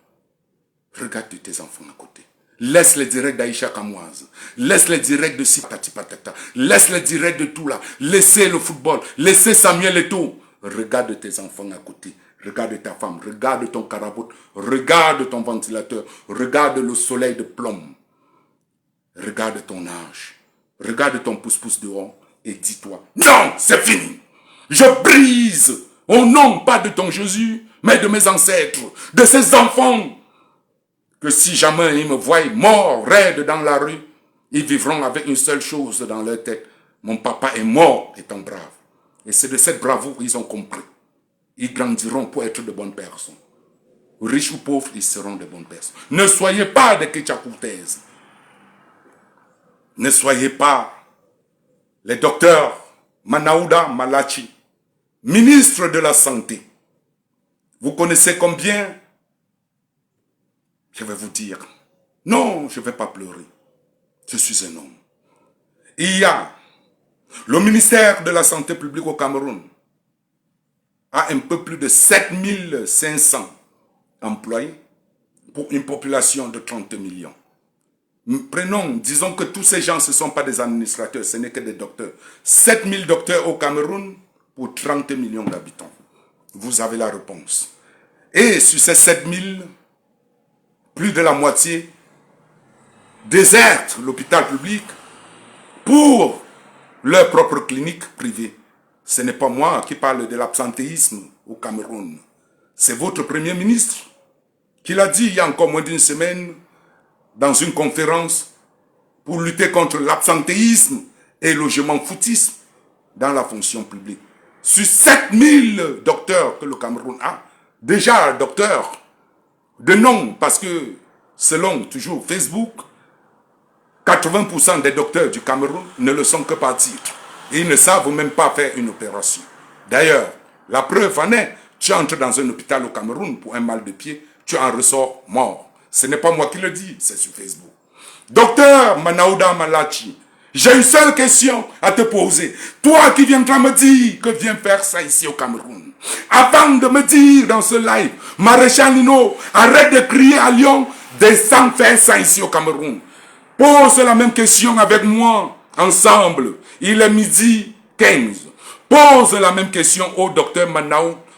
Regarde tes enfants à côté. Laisse les directs d'Aïcha Kamoise. Laisse les directs de Sipati Patata. Laisse les directs de tout là. Laissez le football. Laissez Samuel Eto'o. Regarde tes enfants à côté. Regarde ta femme. Regarde ton carabote. Regarde ton ventilateur. Regarde le soleil de plomb. Regarde ton âge. Regarde ton pouce-pouce dehors. Et dis-toi, non, c'est fini. Je brise au nom pas de ton Jésus, mais de mes ancêtres, de ces enfants, que si jamais ils me voient mort, raide dans la rue, ils vivront avec une seule chose dans leur tête. Mon papa est mort étant brave. Et c'est de cette bravoure qu'ils ont compris. Ils grandiront pour être de bonnes personnes. Riches ou pauvres, ils seront de bonnes personnes. Ne soyez pas des Ketchakoutaises. Ne soyez pas les docteurs Manaouda Malachi, ministre de la Santé. Vous connaissez combien? Je vais vous dire, non, je ne vais pas pleurer. Je suis un homme. Il y a le ministère de la Santé publique au Cameroun a un peu plus de 7500 employés pour une population de 30 millions. Prenons, disons que tous ces gens, ce ne sont pas des administrateurs, ce n'est que des docteurs. 7000 docteurs au Cameroun pour 30 millions d'habitants. Vous avez la réponse. Et sur ces 7000, plus de la moitié désertent l'hôpital public pour leur propre clinique privée. Ce n'est pas moi qui parle de l'absentéisme au Cameroun. C'est votre Premier ministre qui l'a dit il y a encore moins d'1 semaine dans une conférence pour lutter contre l'absentéisme et le je m'en foutisme dans la fonction publique. Sur 7000 docteurs que le Cameroun a, déjà docteurs de nom, parce que selon toujours Facebook, 80% des docteurs du Cameroun ne le sont que par titre. Et ils ne savent même pas faire une opération. D'ailleurs, la preuve en est, tu entres dans un hôpital au Cameroun pour un mal de pied, tu en ressors mort. Ce n'est pas moi qui le dis, c'est sur Facebook. Docteur Manaouda Malachi, j'ai une seule question à te poser. Toi qui viendras me dire que viens faire ça ici au Cameroun. Avant de me dire dans ce live, Maréchal Nino, arrête de crier à Lyon, descends faire ça ici au Cameroun. Pose la même question avec moi, ensemble. Il est midi 15. Pose la même question au docteur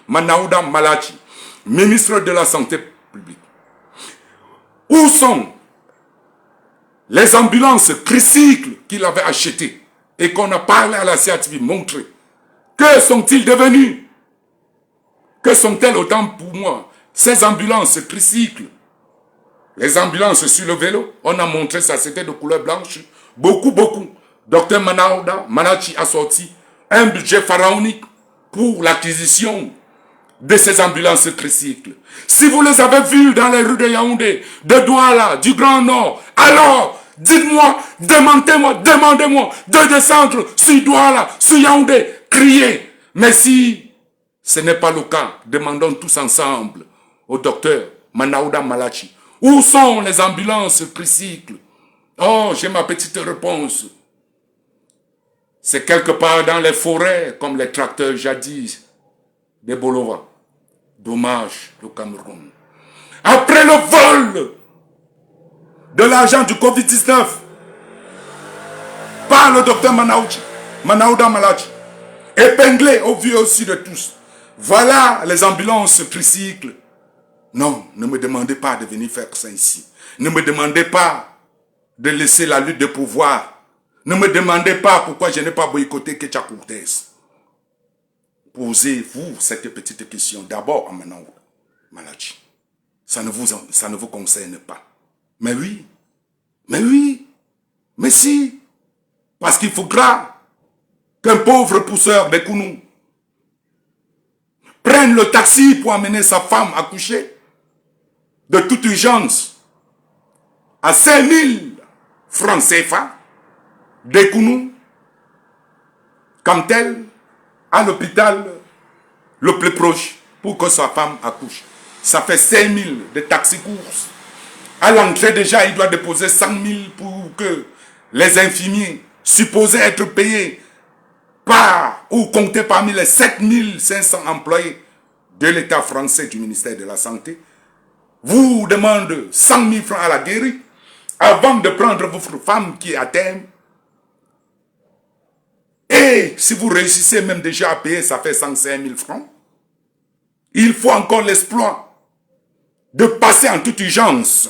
Manaouda Malachi, ministre de la Santé publique. Où sont les ambulances tricycles qu'il avait achetées et qu'on a parlé à la CATV, montré? Que sont-ils devenus? Que sont-elles autant pour moi? Ces ambulances tricycles, les ambulances sur le vélo, on a montré ça, c'était de couleur blanche. Beaucoup. Docteur Manaouda Malachi a sorti un budget pharaonique pour l'acquisition de ces ambulances tricycles. Si vous les avez vues dans les rues de Yaoundé, de Douala, du Grand Nord, alors, dites-moi, demandez-moi de descendre sur Douala, sur Yaoundé, crier. Mais si ce n'est pas le cas, demandons tous ensemble au docteur Manaouda Malachi. Où sont les ambulances tricycles? Oh, j'ai ma petite réponse. C'est quelque part dans les forêts, comme les tracteurs jadis des Bolova. Dommage, le Cameroun. Après le vol de l'argent du Covid-19 par le docteur Manaouda Malachi, épinglé au vu aussi de tous. Voilà les ambulances tricycles. Non, ne me demandez pas de venir faire ça ici. Ne me demandez pas de laisser la lutte de pouvoir. Ne me demandez pas pourquoi je n'ai pas boycotté Ketia Cortez. Posez-vous cette petite question d'abord à Manaouda Malachi. Ça ne vous concerne pas. Mais oui, mais si. Parce qu'il faudra qu'un pauvre pousseur de Kounou prenne le taxi pour amener sa femme à coucher de toute urgence à 5000 francs CFA de Kounou, comme tel, à l'hôpital le plus proche pour que sa femme accouche. Ça fait 5000 de taxi-courses. À l'entrée déjà, il doit déposer 100 000 pour que les infirmiers supposés être payés par ou comptés parmi les 7500 employés de l'État français du ministère de la Santé vous demandent 100 000 francs à la guérie avant de prendre votre femme qui est à terme. Et si vous réussissez même déjà à payer, ça fait 105 000 francs. Il faut encore l'exploit de passer en toute urgence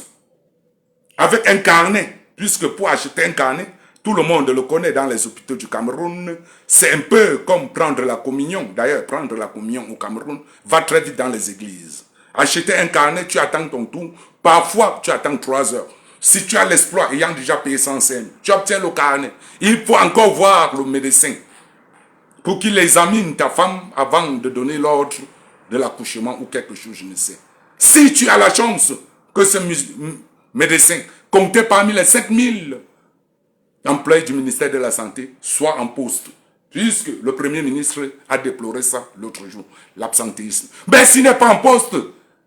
avec un carnet, puisque pour acheter un carnet, tout le monde le connaît dans les hôpitaux du Cameroun. C'est un peu comme prendre la communion. D'ailleurs, prendre la communion au Cameroun va très vite dans les églises. Acheter un carnet, tu attends ton tour. Parfois, tu attends 3 heures. Si tu as l'exploit, ayant déjà payé 105, tu obtiens le carnet. Il faut encore voir le médecin pour qu'il examine ta femme avant de donner l'ordre de l'accouchement ou quelque chose, je ne sais. Si tu as la chance que ce médecin, compté parmi les 7000 employés du ministère de la Santé, soit en poste, puisque le Premier ministre a déploré ça l'autre jour, l'absentéisme. Mais s'il n'est pas en poste,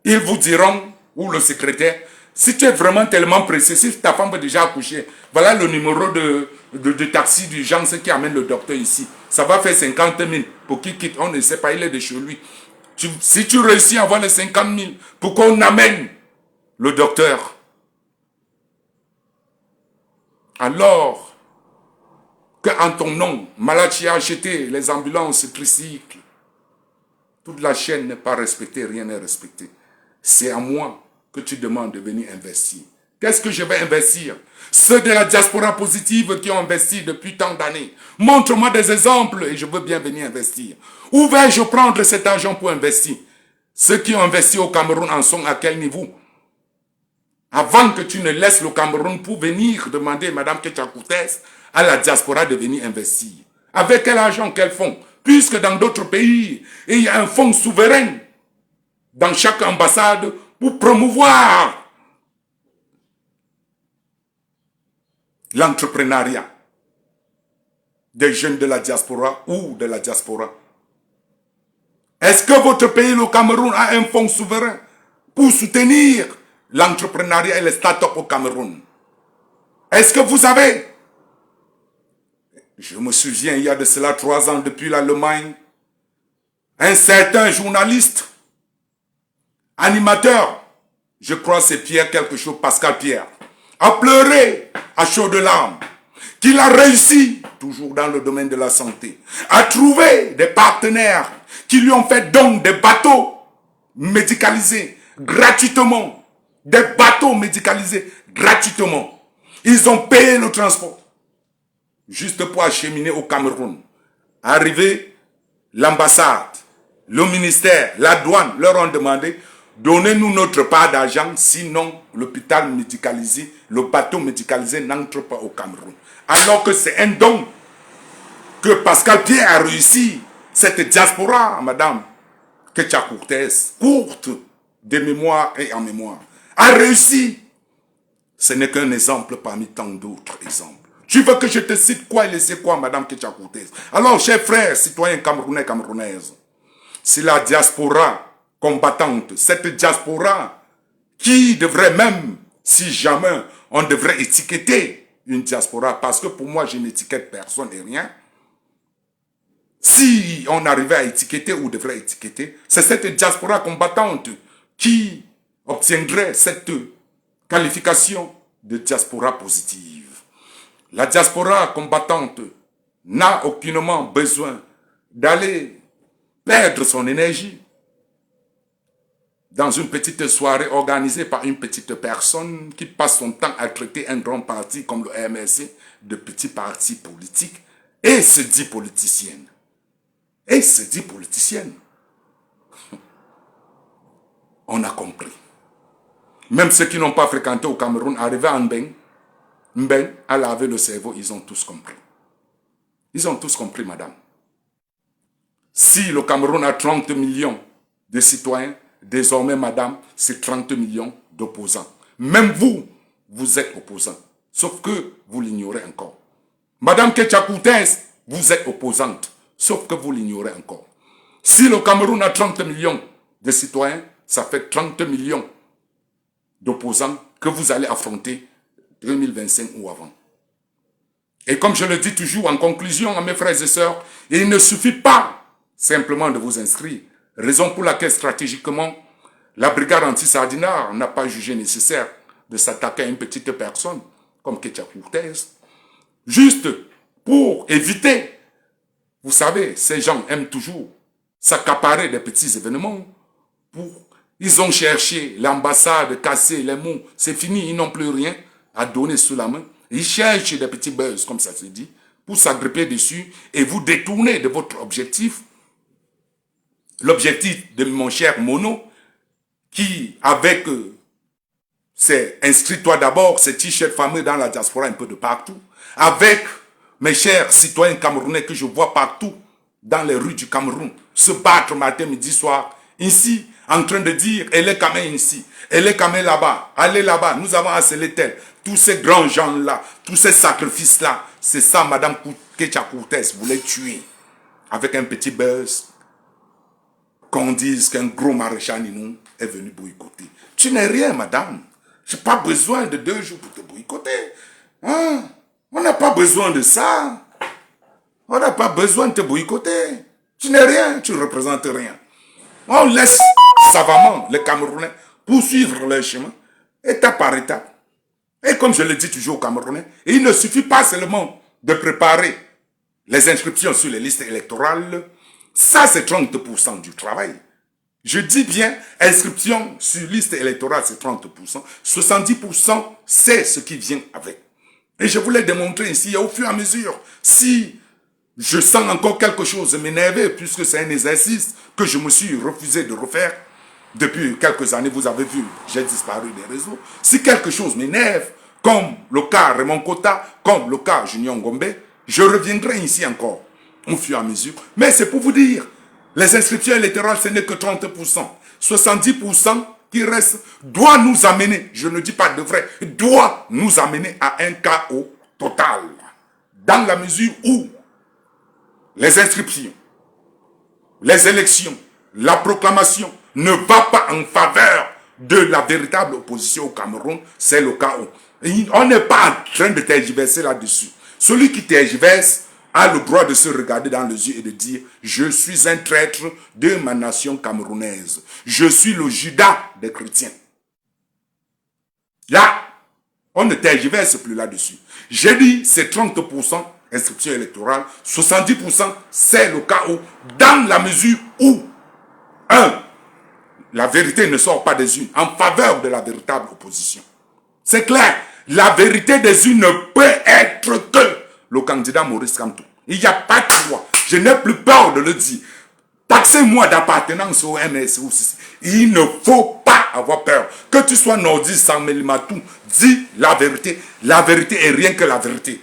ils vous diront, ou le secrétaire, si tu es vraiment tellement pressé, si ta femme veut déjà accoucher, voilà le numéro de taxi d'urgence qui amène le docteur ici. Ça va faire 50 000 pour qu'il quitte. On ne sait pas, il est de chez lui. Si tu réussis à avoir les 50 000 pour qu'on amène le docteur, alors qu'en ton nom, Malachi a acheté les ambulances tricycles, toute la chaîne n'est pas respectée, rien n'est respecté. C'est à moi que tu demandes de venir investir. Qu'est-ce que je vais investir? Ceux de la diaspora positive qui ont investi depuis tant d'années. Montre-moi des exemples et je veux bien venir investir. Où vais-je prendre cet argent pour investir? Ceux qui ont investi au Cameroun en sont à quel niveau? Avant que tu ne laisses le Cameroun pour venir demander, Madame Ketia Cortez, à la diaspora de venir investir. Avec quel argent, quel fonds? Puisque dans d'autres pays, il y a un fonds souverain dans chaque ambassade pour promouvoir l'entrepreneuriat des jeunes de la diaspora ou de la diaspora. Est-ce que votre pays, le Cameroun, a un fonds souverain pour soutenir l'entrepreneuriat et les start-up au Cameroun? Est-ce que vous avez? Je me souviens, il y a de cela 3 ans, depuis l'Allemagne, un certain journaliste, animateur, je crois c'est Pierre quelque chose, Pascal Pierre, à pleurer à chaudes larmes, qu'il a réussi, toujours dans le domaine de la santé, à trouver des partenaires qui lui ont fait don des bateaux médicalisés gratuitement. Des bateaux médicalisés gratuitement. Ils ont payé le transport. Juste pour acheminer au Cameroun. Arrivé, l'ambassade, le ministère, la douane leur ont demandé: donnez-nous notre part d'argent, sinon l'hôpital médicalisé, le bateau médicalisé n'entre pas au Cameroun. Alors que c'est un don que Pascal Pierre a réussi. Cette diaspora, madame Ketia Courtez, courte de mémoire et en mémoire, a réussi. Ce n'est qu'un exemple parmi tant d'autres exemples. Tu veux que je te cite quoi et laisser quoi, madame Ketia Courtez? Alors, chers frères, citoyens camerounais, camerounaises, c'est la diaspora combattante, cette diaspora qui devrait même, si jamais on devrait étiqueter une diaspora, parce que pour moi, je n'étiquette personne et rien. Si on arrivait à étiqueter ou devrait étiqueter, c'est cette diaspora combattante qui obtiendrait cette qualification de diaspora positive. La diaspora combattante n'a aucunement besoin d'aller perdre son énergie dans une petite soirée organisée par une petite personne qui passe son temps à traiter un grand parti comme le MRC de petit parti politique et se dit politicienne. Et se dit politicienne. On a compris. Même ceux qui n'ont pas fréquenté au Cameroun, arrivés à Mbeng, à laver le cerveau, ils ont tous compris. Ils ont tous compris, madame. Si le Cameroun a 30 millions de citoyens, désormais, madame, c'est 30 millions d'opposants. Même vous, vous êtes opposant. Sauf que vous l'ignorez encore. Madame Ketia Courtez, vous êtes opposante. Sauf que vous l'ignorez encore. Si le Cameroun a 30 millions de citoyens, ça fait 30 millions d'opposants que vous allez affronter 2025 ou avant. Et comme je le dis toujours en conclusion à mes frères et sœurs, il ne suffit pas simplement de vous inscrire. Raison pour laquelle stratégiquement, la brigade anti-Sardinard n'a pas jugé nécessaire de s'attaquer à une petite personne comme Ketia Courtez. Juste pour éviter, vous savez, ces gens aiment toujours s'accaparer des petits événements. Ils ont cherché l'ambassade, casser les mots, c'est fini, ils n'ont plus rien à donner sous la main. Ils cherchent des petits buzz, comme ça se dit, pour s'agripper dessus et vous détourner de votre objectif. L'objectif de mon cher Mono, qui, avec ses inscris-toi d'abord, ses t-shirts fameux dans la diaspora un peu de partout, avec mes chers citoyens camerounais que je vois partout dans les rues du Cameroun, se battre matin, midi, soir, ici, en train de dire, elle est quand même ici, elle est quand même là-bas, allez là-bas, nous avons asselé tel. Tous ces grands gens-là, tous ces sacrifices-là, c'est ça, madame Ketia Courtez voulait tuer. Avec un petit buzz, qu'on dise qu'un gros maréchal Ninou est venu boycotter. Tu n'es rien, madame. Je n'ai pas besoin de 2 jours pour te boycotter. Hein? On n'a pas besoin de ça. On n'a pas besoin de te boycotter. Tu n'es rien, tu ne représentes rien. On laisse savamment les Camerounais poursuivre leur chemin, étape par étape. Et comme je le dis toujours aux Camerounais, il ne suffit pas seulement de préparer les inscriptions sur les listes électorales. Ça, c'est 30% du travail. Je dis bien, inscription sur liste électorale, c'est 30%. 70%, c'est ce qui vient avec. Et je voulais démontrer ici, au fur et à mesure, si je sens encore quelque chose m'énerver, puisque c'est un exercice que je me suis refusé de refaire depuis quelques années, vous avez vu, j'ai disparu des réseaux. Si quelque chose m'énerve, comme le cas Raymond Kota, comme le cas Junior Ngombe, je reviendrai ici encore, au fur et à mesure. Mais c'est pour vous dire, les inscriptions électorales, ce n'est que 30%. 70% qui reste doit nous amener, je ne dis pas de vrai, doit nous amener à un chaos total. Dans la mesure où les inscriptions, les élections, la proclamation ne va pas en faveur de la véritable opposition au Cameroun, c'est le chaos. On n'est pas en train de tergiverser là-dessus. Celui qui tergiverse a le droit de se regarder dans les yeux et de dire « Je suis un traître de ma nation camerounaise. Je suis le Judas des chrétiens. » Là, On ne tergiverse plus là-dessus. J'ai dit, c'est 30% inscription électorale, 70% c'est le cas où, dans la mesure où, la vérité ne sort pas des urnes en faveur de la véritable opposition. C'est clair, la vérité des urnes ne peut être que le candidat Maurice Kamto. Il n'y a pas de choix. Je n'ai plus peur de le dire. Taxez-moi d'appartenance au MS ou CC. Il ne faut pas avoir peur. Que tu sois nordiste, Samelimatou, dis la vérité. La vérité est rien que la vérité.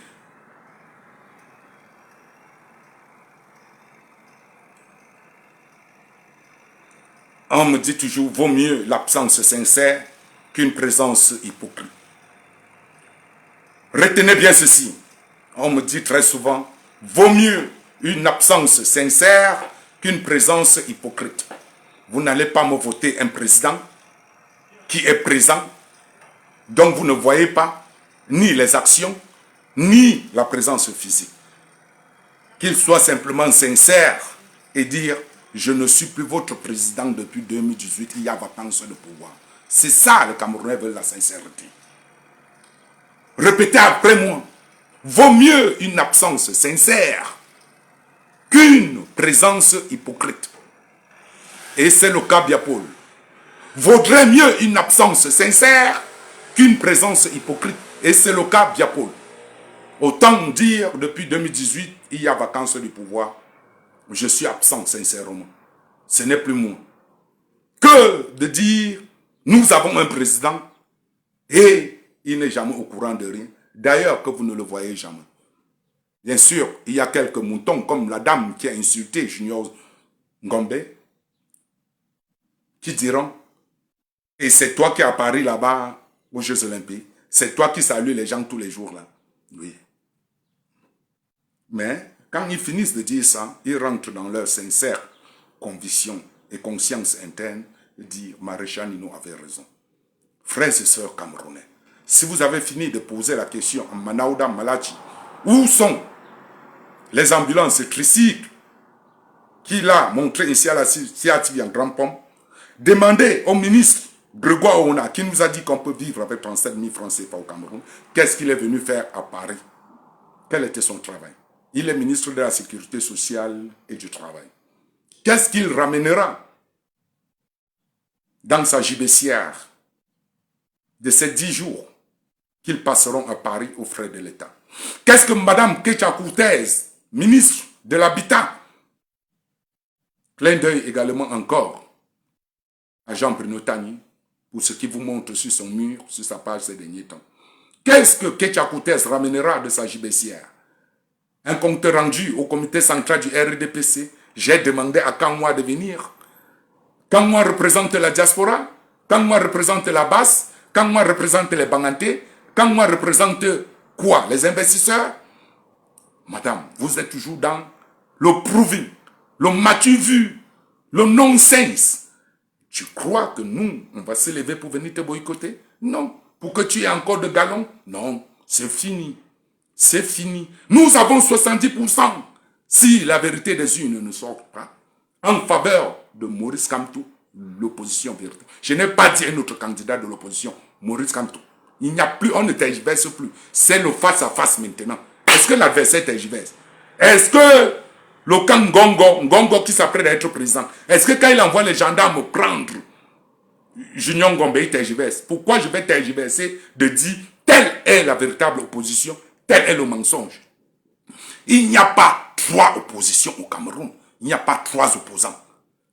On me dit toujours, vaut mieux l'absence sincère qu'une présence hypocrite. Retenez bien ceci. On me dit très souvent, vaut mieux une absence sincère qu'une présence hypocrite. Vous n'allez pas me voter un président qui est présent, donc vous ne voyez pas ni les actions, ni la présence physique. Qu'il soit simplement sincère et dire, je ne suis plus votre président depuis 2018, il y a vacance de pouvoir. C'est ça, le Camerounais veut la sincérité. Répétez après moi. Vaut mieux une absence sincère qu'une présence hypocrite. Et c'est le cas Biapol. Vaudrait mieux une absence sincère qu'une présence hypocrite. Et c'est le cas Biapol. Autant dire, depuis 2018, il y a vacance du pouvoir. Je suis absent sincèrement. Ce n'est plus moi. Que de dire, nous avons un président et il n'est jamais au courant de rien. D'ailleurs, que vous ne le voyez jamais. Bien sûr, il y a quelques moutons, comme la dame qui a insulté Junior Ngombe, qui diront, et c'est toi qui as apparu là-bas aux Jeux Olympiques, c'est toi qui salues les gens tous les jours là. Oui. Mais, quand ils finissent de dire ça, ils rentrent dans leur sincère conviction et conscience interne de dire, Maréchal Nino avait raison. Frères et sœurs camerounais, si vous avez fini de poser la question en Manaouda Malachi, où sont les ambulances tricycles qu'il a montré ici à la CIATV en Grand Pomme, demandez au ministre Grégoire Ouna, qui nous a dit qu'on peut vivre avec 37 000 francs CFA au Cameroun, qu'est-ce qu'il est venu faire à Paris? Quel était son travail? Il est ministre de la Sécurité sociale et du Travail. Qu'est-ce qu'il ramènera dans sa gibecière de ces 10 jours qu'ils passeront à Paris aux frais de l'État? Qu'est-ce que Mme Ketia Kourtez, ministre de l'Habitat, clin d'œil également encore à Jean-Bruno Tani, pour ce qui vous montre sur son mur, sur sa page ces derniers temps. Qu'est-ce que Ketia Kourtez ramènera de sa gibecière? Un compte rendu au comité central du RDPC. J'ai demandé à Kamwa de venir. Kamwa représente la diaspora. Kamwa représente la basse. Kamwa représente les bangantés. Kamwa représente quoi? Les investisseurs? Madame, vous êtes toujours dans le proving, le matu vu, le non-sens. Tu crois que nous, on va se lever pour venir te boycotter? Non. Pour que tu aies encore de galons? Non. C'est fini. C'est fini. Nous avons 70%. Si la vérité des urnes ne sort pas, en faveur de Maurice Kamto, l'opposition véritable. Je n'ai pas dit un autre candidat de l'opposition, Maurice Kamto. Il n'y a plus, on ne tergiverse plus. C'est le face-à-face maintenant. Est-ce que l'adversaire tergiverse? Est-ce que le camp Ngongo qui s'apprête à être président, est-ce que quand il envoie les gendarmes prendre Junior Ngombe, il tergiverse? Pourquoi je vais tergiverser de dire telle est la véritable opposition, tel est le mensonge? Il n'y a pas 3 oppositions au Cameroun. Il n'y a pas 3 opposants.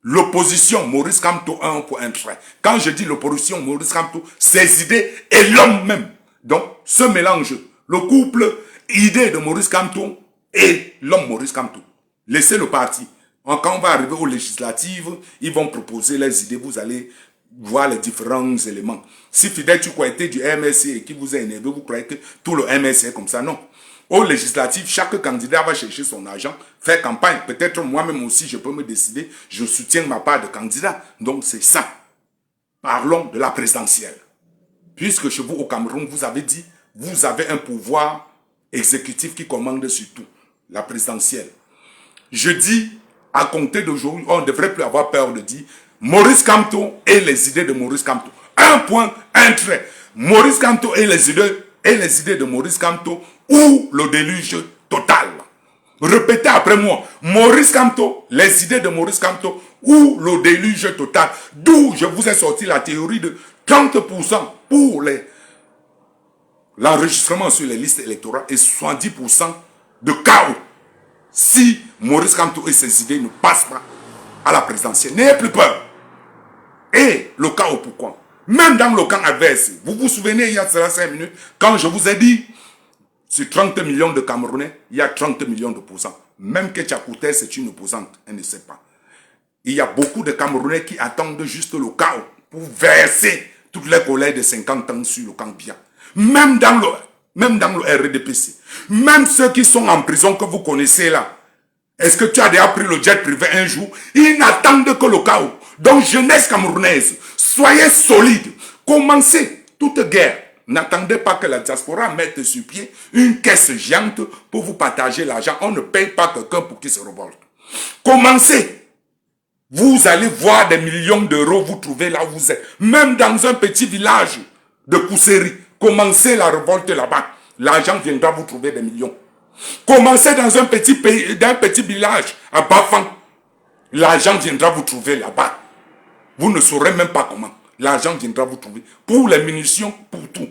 L'opposition Maurice Kamto 1 pour un trait. Quand je dis l'opposition Maurice Kamto, ses idées et l'homme même. Donc, ce mélange, le couple idée de Maurice Kamto et l'homme Maurice Kamto. Laissez le parti. Quand on va arriver aux législatives, ils vont proposer les idées. Vous allez voir les différents éléments. Si Fidel Chukwueze du MSC et qui vous a énervé, vous croyez que tout le MSC est comme ça? Non. Aux législatives, chaque candidat va chercher son argent, faire campagne. Peut-être moi-même aussi, je peux me décider, je soutiens ma part de candidat. Donc c'est ça. Parlons de la présidentielle. Puisque chez vous au Cameroun, vous avez dit, vous avez un pouvoir exécutif qui commande sur tout. La présidentielle. Je dis, à compter d'aujourd'hui, on ne devrait plus avoir peur de dire Maurice Kamto et les idées de Maurice Kamto. Un point, un trait. Maurice Kamto et les idées et les idées de Maurice Kamto ou le déluge total. Répétez après moi. Maurice Kamto, les idées de Maurice Kamto ou le déluge total. D'où je vous ai sorti la théorie de 30% pour l'enregistrement sur les listes électorales et 70% de chaos. Si Maurice Kamto et ses idées ne passent pas à la présidentielle, n'ayez plus peur. Et le chaos, pourquoi? Même dans le camp adverse, vous vous souvenez, il y a cela 5 minutes, quand je vous ai dit, sur 30 millions de Camerounais, il y a 30 millions d'opposants. Même que Tchakouté, c'est une opposante, elle ne sait pas. Il y a beaucoup de Camerounais qui attendent juste le chaos pour verser toutes les colères de 50 ans sur le camp Biya. Même dans le RDPC. Même ceux qui sont en prison que vous connaissez là. Est-ce que tu as déjà pris le jet privé un jour? Ils n'attendent que le chaos. Donc, jeunesse camerounaise, soyez solide. Commencez toute guerre. N'attendez pas que la diaspora mette sur pied une caisse géante pour vous partager l'argent. On ne paye pas quelqu'un pour qu'il se révolte. Commencez. Vous allez voir des millions d'euros vous trouver là où vous êtes. Même dans un petit village de Kousséri. Commencez la révolte là-bas. L'argent viendra vous trouver des millions. Commencez dans un petit pays, dans un petit village à Bafang. L'argent viendra vous trouver là-bas. Vous ne saurez même pas comment. L'argent viendra vous trouver. Pour les munitions, pour tout.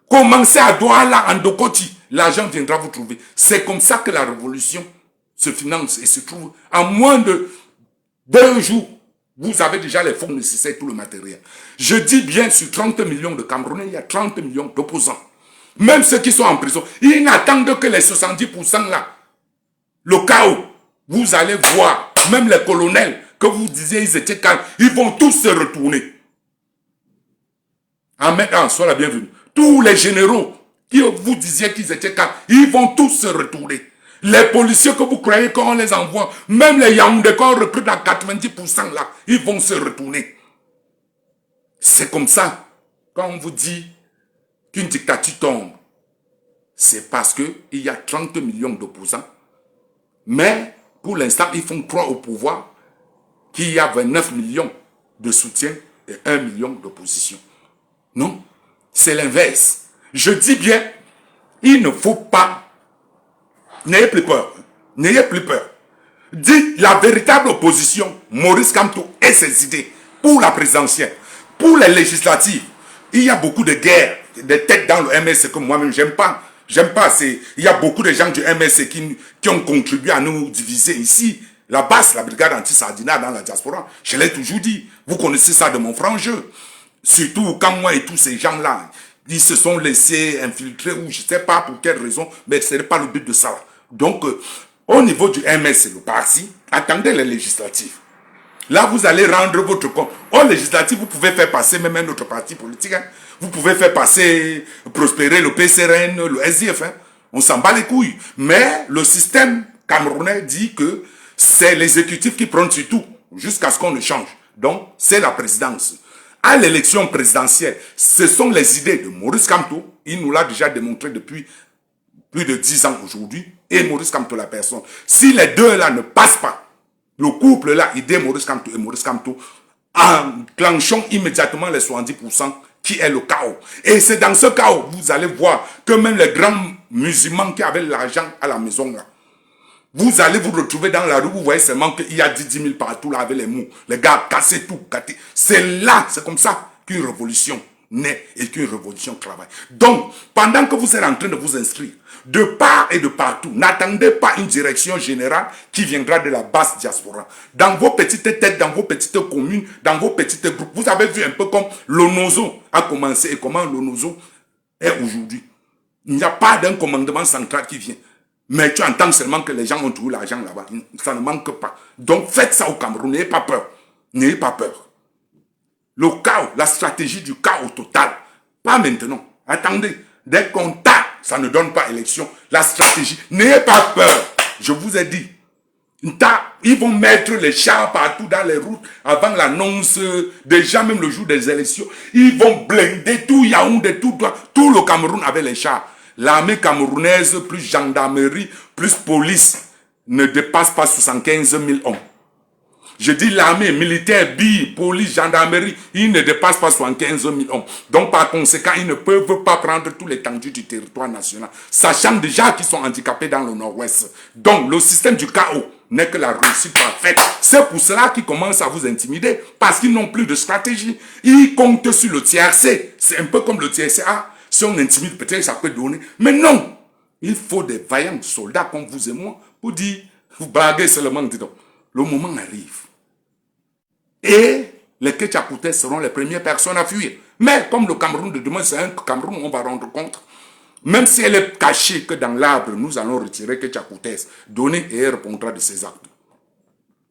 Commencez à Douala, en Dokoti. L'argent viendra vous trouver. C'est comme ça que la révolution se finance et se trouve. En moins de 2 jours, vous avez déjà les fonds nécessaires, tout le matériel. Je dis bien, sur 30 millions de Camerounais, il y a 30 millions d'opposants. Même ceux qui sont en prison, ils n'attendent que les 70% là. Le chaos, vous allez voir, même les colonels, que vous disiez ils étaient calmes, ils vont tous se retourner. Amen, sois la bienvenue. Tous les généraux qui vous disiez qu'ils étaient calmes, ils vont tous se retourner. Les policiers que vous croyez qu'on les envoie, même les Yaoundé qu'on recrute à 90% là, ils vont se retourner. C'est comme ça, quand on vous dit qu'une dictature tombe, c'est parce qu'il y a 30 millions d'opposants. Mais, pour l'instant, ils font croire au pouvoir qu'il y a 29 millions de soutien et 1 million d'opposition. Non, c'est l'inverse. Je dis bien, il ne faut pas. N'ayez plus peur. N'ayez plus peur. Dites la véritable opposition, Maurice Kamto et ses idées, pour la présidentielle, pour les législatives. Il y a beaucoup de guerres, des têtes dans le MSC que moi-même, j'aime pas. J'aime pas. Il y a beaucoup de gens du MSC qui ont contribué à nous diviser ici. La BAS, la brigade anti-Sardina dans la diaspora, je l'ai toujours dit. Vous connaissez ça de mon franc jeu. Surtout quand moi et tous ces gens-là, ils se sont laissés infiltrer ou je ne sais pas pour quelle raison, mais ce n'est pas le but de ça. Donc, au niveau du MSC, le parti, attendez les législatives. Là, vous allez rendre votre compte. Aux législatives, vous pouvez faire passer même un autre parti politique. Hein. Vous pouvez faire passer, prospérer le PCRN, le SDF. Hein. On s'en bat les couilles. Mais le système camerounais dit que c'est l'exécutif qui prend sur tout, jusqu'à ce qu'on le change. Donc, c'est la présidence. À l'élection présidentielle, ce sont les idées de Maurice Kamto. Il nous l'a déjà démontré depuis plus de 10 ans aujourd'hui. Et Maurice Kamto, la personne. Si les deux là ne passent pas, le couple là, idée Maurice Kamto et Maurice Kamto, enclenchons immédiatement les 70% qui est le chaos. Et c'est dans ce chaos, vous allez voir que même les grands musulmans qui avaient l'argent à la maison là, vous allez vous retrouver dans la rue, vous voyez seulement qu'il y a 10 000 partout là avec les mous. Les gars, cassez tout. C'est là, c'est comme ça qu'une révolution naît et qu'une révolution travaille. Donc, pendant que vous êtes en train de vous inscrire, de part et de partout, n'attendez pas une direction générale qui viendra de la basse diaspora. Dans vos petites têtes, dans vos petites communes, dans vos petites groupes, vous avez vu un peu comme l'ONOZO a commencé et comment l'ONOZO est aujourd'hui. Il n'y a pas d'un commandement central qui vient. Mais tu entends seulement que les gens ont trouvé l'argent là-bas. Ça ne manque pas. Donc faites ça au Cameroun. N'ayez pas peur. N'ayez pas peur. Le chaos, la stratégie du chaos total. Pas maintenant. Attendez. Dès qu'on tape, ça ne donne pas élection. La stratégie. N'ayez pas peur. Je vous ai dit. Ils vont mettre les chars partout dans les routes avant l'annonce. Déjà même le jour des élections. Ils vont blinder tout Yaoundé, tout le Cameroun avec les chars. L'armée camerounaise, plus gendarmerie, plus police, ne dépasse pas 75 000 hommes. Je dis l'armée, militaire, billes, police, gendarmerie, ils ne dépassent pas 75 000 hommes. Donc par conséquent, ils ne peuvent pas prendre tout l'étendue du territoire national, sachant déjà qu'ils sont handicapés dans le nord-ouest. Donc le système du chaos n'est que la réussite parfaite. C'est pour cela qu'ils commencent à vous intimider, parce qu'ils n'ont plus de stratégie. Ils comptent sur le TRC. C'est un peu comme le TRC. Ah, si on intimide, peut-être ça peut donner. Mais non, il faut des vaillants soldats comme vous et moi pour dire, vous blaguez seulement, dis donc. Le moment arrive. Et les Ketchakoutais seront les premières personnes à fuir. Mais comme le Cameroun de demain, c'est un Cameroun, on va rendre compte. Même si elle est cachée que dans l'arbre, nous allons retirer Ketchakoutais, donner et elle répondra de ses actes.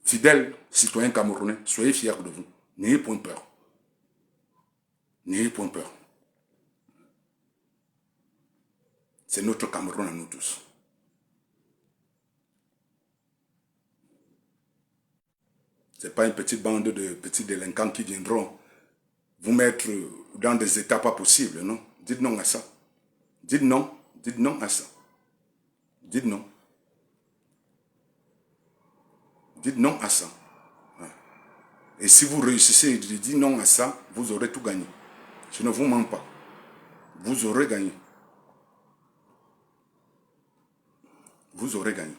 Fidèles citoyens camerounais, soyez fiers de vous. N'ayez point peur. N'ayez point peur. C'est notre Cameroun à nous tous. Ce n'est pas une petite bande de petits délinquants qui viendront vous mettre dans des états pas possibles, non? Dites non à ça. Dites non à ça. Dites non. Dites non à ça. Et si vous réussissez de dire non à ça, vous aurez tout gagné. Je ne vous mens pas. Vous aurez gagné. Vous aurez gagné.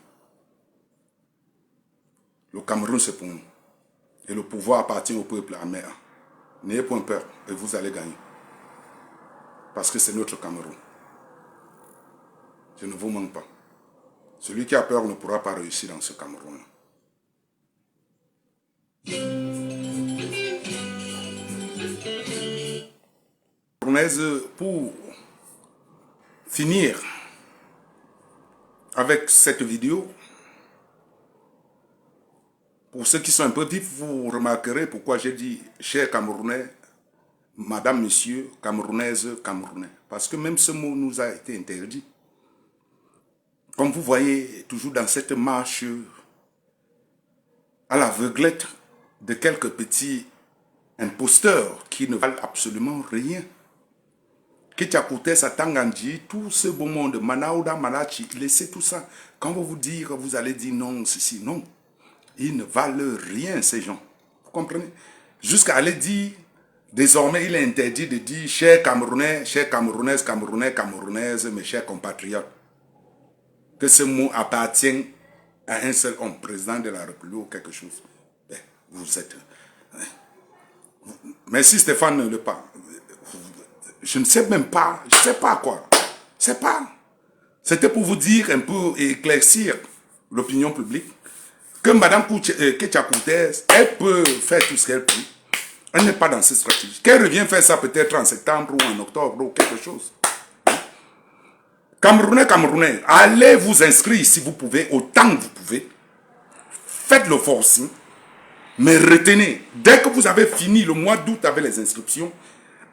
Le Cameroun, c'est pour nous. Et le pouvoir appartient au peuple à mer. N'ayez point peur et vous allez gagner. Parce que c'est notre Cameroun. Je ne vous mens pas. Celui qui a peur ne pourra pas réussir dans ce Cameroun. Pour finir avec cette vidéo, pour ceux qui sont un peu vifs, vous remarquerez pourquoi j'ai dit chers Camerounais, madame, monsieur, Camerounaise, Camerounais. Parce que même ce mot nous a été interdit. Comme vous voyez, toujours dans cette marche à l'aveuglette de quelques petits imposteurs qui ne valent absolument rien. Ketchakoutais, Satangandji, tout ce beau monde, Manaouda, Malachi, laissez tout ça. Quand on va vous dire, vous allez dire non, ceci, non. Ils ne valent rien, ces gens. Vous comprenez? Jusqu'à aller dire, désormais, il est interdit de dire, chers Camerounais, chers Camerounaises, Camerounais, Camerounaises, mes chers compatriotes, que ce mot appartient à un seul homme, président de la République ou quelque chose. Ben, vous êtes... Merci Stéphane Le Pas. Je ne sais même pas, je ne sais pas quoi. Je ne sais pas. C'était pour vous dire un peu, éclaircir l'opinion publique, que Mme Ketchakoutais, elle peut faire tout ce qu'elle peut. Elle n'est pas dans cette stratégie. Qu'elle revienne faire ça peut-être en septembre ou en octobre ou quelque chose. Camerounais, Camerounais, allez vous inscrire si vous pouvez, autant que vous pouvez. Faites le forcing. Mais retenez, dès que vous avez fini le mois d'août avec les inscriptions,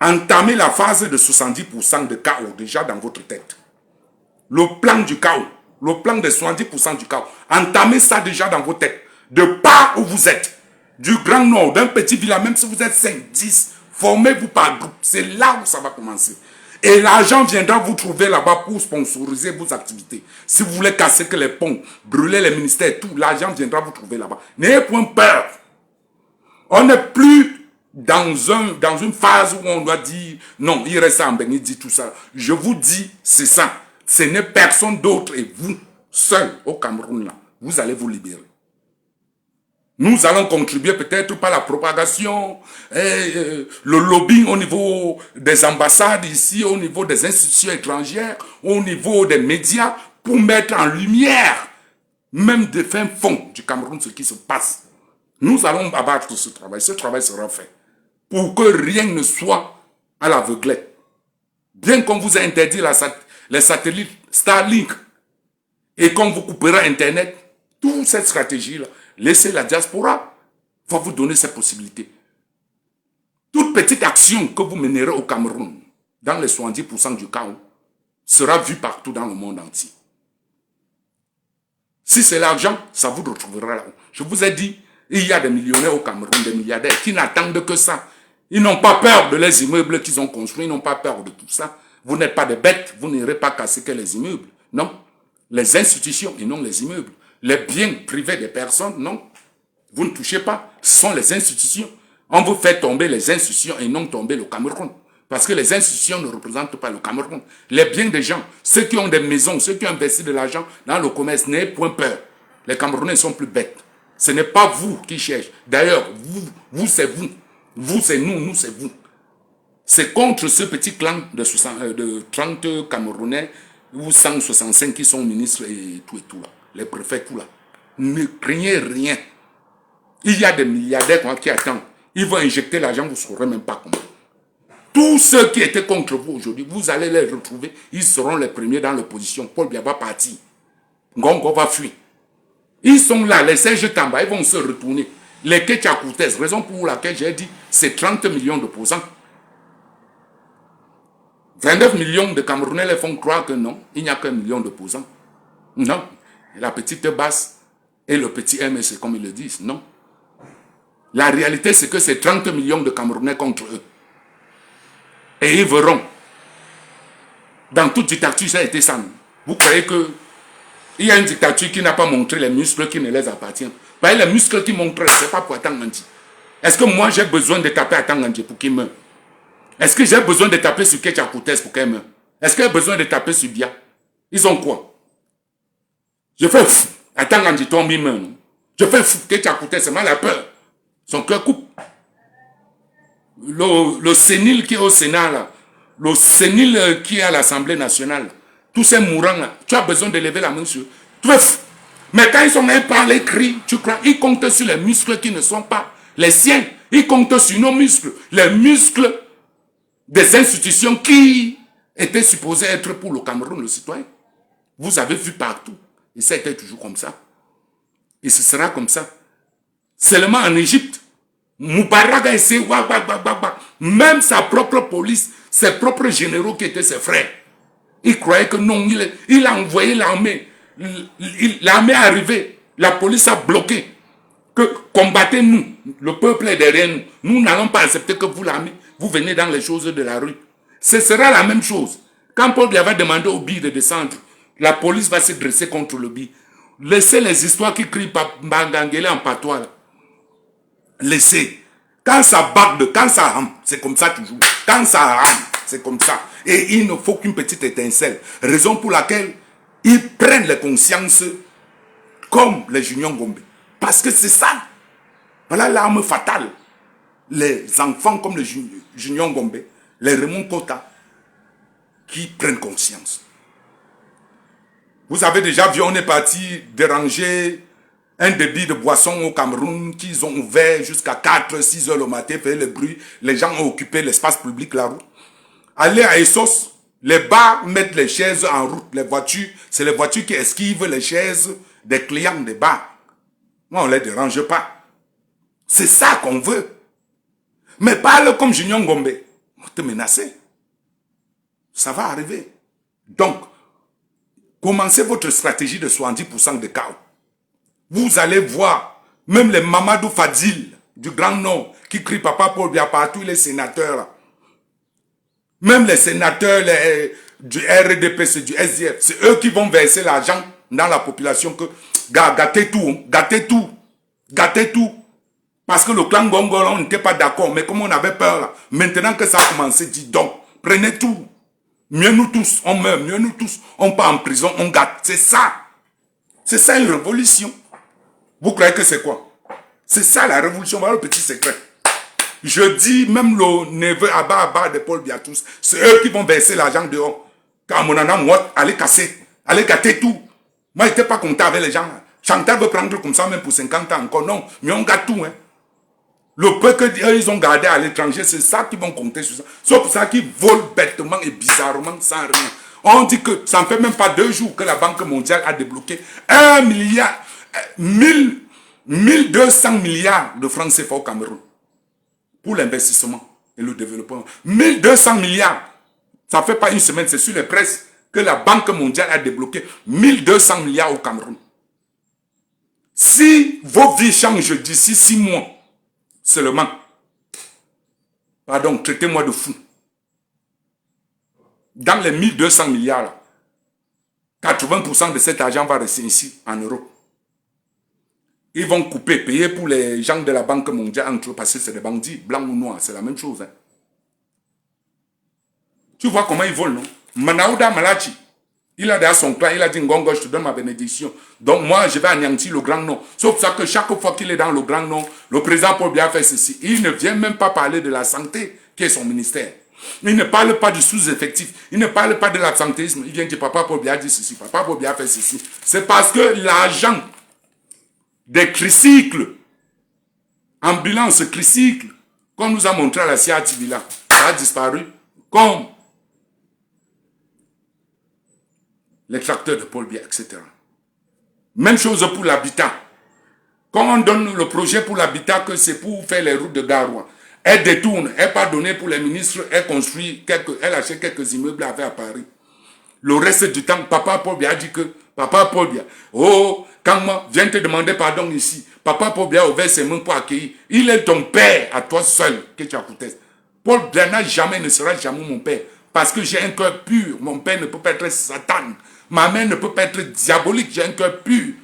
entamez la phase de 70% de chaos déjà dans votre tête. Le plan du chaos, le plan de 70% du chaos, entamez ça déjà dans vos têtes. De part où vous êtes, du Grand Nord, d'un petit village, même si vous êtes 5, 10, formez-vous par groupe. C'est là où ça va commencer. Et l'argent viendra vous trouver là-bas pour sponsoriser vos activités. Si vous voulez casser que les ponts, brûler les ministères, tout, l'argent viendra vous trouver là-bas. N'ayez point peur. On n'est plus dans une phase où on doit dire, non, il reste en Bénin, il dit tout ça. Je vous dis, c'est ça. Ce n'est personne d'autre et vous, seul au Cameroun, là, vous allez vous libérer. Nous allons contribuer peut-être par la propagation, le lobbying au niveau des ambassades ici, au niveau des institutions étrangères, au niveau des médias, pour mettre en lumière, même de fin fond du Cameroun, ce qui se passe. Nous allons abattre ce travail. Ce travail sera fait pour que rien ne soit à l'aveuglette. Bien qu'on vous ait interdit les satellites Starlink et qu'on vous coupera Internet, toute cette stratégie-là, laissez la diaspora, va vous donner cette possibilité. Toute petite action que vous mènerez au Cameroun, dans les 70% du chaos, sera vue partout dans le monde entier. Si c'est l'argent, ça vous retrouvera là-haut. Je vous ai dit, il y a des millionnaires au Cameroun, des milliardaires qui n'attendent que ça. Ils n'ont pas peur de les immeubles qu'ils ont construits, ils n'ont pas peur de tout ça. Vous n'êtes pas des bêtes, vous n'irez pas casser que les immeubles. Non. Les institutions et non les immeubles. Les biens privés des personnes, non. Vous ne touchez pas. Ce sont les institutions. On veut faire tomber les institutions et non tomber le Cameroun. Parce que les institutions ne représentent pas le Cameroun. Les biens des gens, ceux qui ont des maisons, ceux qui ont investi de l'argent dans le commerce, n'ayez point peur. Les Camerounais sont plus bêtes. Ce n'est pas vous qui cherchez. D'ailleurs, vous c'est vous. Vous c'est nous, nous c'est vous. C'est contre ce petit clan de 30 Camerounais ou 165 qui sont ministres et tout là. Les préfets, tout là. Ne craignez rien. Il y a des milliardaires qui attendent. Ils vont injecter l'argent, vous ne saurez même pas comment. Tous ceux qui étaient contre vous aujourd'hui, vous allez les retrouver. Ils seront les premiers dans l'opposition. Paul Biya va partir. Ngongo va fuir. Ils sont là, les Serge Tamba, ils vont se retourner. Les Ketchakoutes, raison pour laquelle j'ai dit, c'est 30 millions d'opposants. 29 millions de Camerounais les font croire que non, il n'y a qu'un million d'opposants. Non. La petite basse et le petit MS, comme ils le disent, non. La réalité, c'est que c'est 30 millions de Camerounais contre eux. Et ils verront. Dans toute dictature, ça a été ça. Vous croyez que il y a une dictature qui n'a pas montré les muscles qui ne les appartiennent. Les muscles qui montrent, ce n'est pas pour Atangandji. Est-ce que moi, j'ai besoin de taper Atangandji pour qu'il meure? Est-ce que j'ai besoin de taper sur Ketchakoutes pour qu'elle meure? Est-ce que j'ai besoin de taper sur Biya? Ils ont quoi? Je fais fou. Atangandji tombe, il meurt. Je fais fou. Ketchakoutes, c'est mal à peur. Son cœur coupe. Le sénile qui est au Sénat, là, le sénile qui est à l'Assemblée nationale, tous ces mourants là, tu as besoin de lever la main sur eux. Tu fais fou. Mais quand ils sont même par les cris, tu crois, ils comptent sur les muscles qui ne sont pas les siens. Ils comptent sur nos muscles. Les muscles des institutions qui étaient supposées être pour le Cameroun, le citoyen. Vous avez vu partout. Et ça a été toujours comme ça. Et ce sera comme ça. Seulement en Égypte, Moubarak a essayé, même sa propre police, ses propres généraux qui étaient ses frères. Il croyait que non, il a envoyé l'armée. L'armée est arrivée, la police a bloqué. Que combattez-nous, le peuple est derrière nous. Nous n'allons pas accepter que vous, l'armée, vous venez dans les choses de la rue. Ce sera la même chose. Quand Paul Biya va demander au BI de descendre, la police va se dresser contre le BI. Laissez les histoires qui crient Mbangangele en patois. Laissez. Quand ça barde, quand ça rame, c'est comme ça toujours. Quand ça rame, c'est comme ça. Et il ne faut qu'une petite étincelle. Raison pour laquelle ils prennent les consciences comme les Junior Gombe. Parce que c'est ça. Voilà l'arme fatale. Les enfants comme les Junior Gombe, les Raymond Kota, qui prennent conscience. Vous avez déjà vu, on est parti déranger un débit de boisson au Cameroun qu'ils ont ouvert jusqu'à 4, 6 heures le matin, fait le bruit. Les gens ont occupé l'espace public, la route. Allez à Essos, les bars mettent les chaises en route. Les voitures, c'est les voitures qui esquivent les chaises des clients des bars. Moi, on ne les dérange pas. C'est ça qu'on veut. Mais parle comme Junior Gombe. On te menace. Ça va arriver. Donc, commencez votre stratégie de 70% de chaos. Vous allez voir, même les Mamadou Fadil du Grand Nord, qui crient Papa Paul Biya partout, les sénateurs là. Même les sénateurs du RDP, c'est du SDF, c'est eux qui vont verser l'argent dans la population que gâtez tout, gâtez tout, gâtez tout. Parce que le clan Gongol, on n'était pas d'accord, mais comme on avait peur là, maintenant que ça a commencé, dis donc, prenez tout. Mieux nous tous, on meurt, mieux nous tous, on part en prison, on gâte. C'est ça. C'est ça une révolution. Vous croyez que c'est quoi? C'est ça la révolution, voilà le petit secret. Je dis, même le neveu Abba de Paul Biya tous, c'est eux qui vont verser l'argent dehors. Quand mon âme moi, allez casser, allez gâter tout. Moi, je n'étais pas content avec les gens. Chantal veut prendre comme ça même pour 50 ans encore. Non, mais on gâte tout. Hein. Le peu qu'ils ont gardé à l'étranger, c'est ça qu'ils vont compter sur ça. C'est pour ça qu'ils volent bêtement et bizarrement sans rien. On dit que ça ne fait même pas 2 jours que la Banque mondiale a débloqué 1 milliard, 1200 milliards de francs CFA au Cameroun. Pour l'investissement et le développement. 1200 milliards. Ça ne fait pas une semaine, c'est sur les presses que la Banque mondiale a débloqué 1200 milliards au Cameroun. Si vos vies changent d'ici 6 mois, seulement, pardon, traitez-moi de fou. Dans les 1200 milliards, là, 80% de cet argent va rester ici, en Europe. Ils vont couper, payer pour les gens de la Banque mondiale entre eux parce que c'est des bandits, blancs ou noirs, c'est la même chose. Hein. Tu vois comment ils volent, non? Manaouda Malachi, il a déjà son plan, il a dit Ngongo, je te donne ma bénédiction. Donc moi, je vais anéantir le grand nom. Sauf ça que chaque fois qu'il est dans le grand nom, le président Paul Biya fait ceci. Il ne vient même pas parler de la santé, qui est son ministère. Il ne parle pas du sous-effectif. Il ne parle pas de l'absentéisme. Il vient dire Papa Paul Biya dit ceci, Papa Paul Biya fait ceci. C'est parce que l'argent des tricycles, ambulance tricycle, comme nous a montré à la CIA Tibila, ça a disparu. Comme les tracteurs de Paul Biya, etc. Même chose pour l'habitat. Quand on donne le projet pour l'habitat, que c'est pour faire les routes de Garoua, elle détourne, elle pas donné pour les ministres, elle construit elle achète quelques immeubles à Paris. Le reste du temps, Papa Paul Biya dit que, Papa Paul Biya, oh, quand moi, viens te demander pardon ici, Papa Paul Biya a ouvert ses mains pour accueillir. Il est ton père, à toi seul, que tu as coûté. Paul Biya n'a jamais, ne sera jamais mon père. Parce que j'ai un cœur pur. Mon père ne peut pas être Satan. Ma mère ne peut pas être diabolique. J'ai un cœur pur.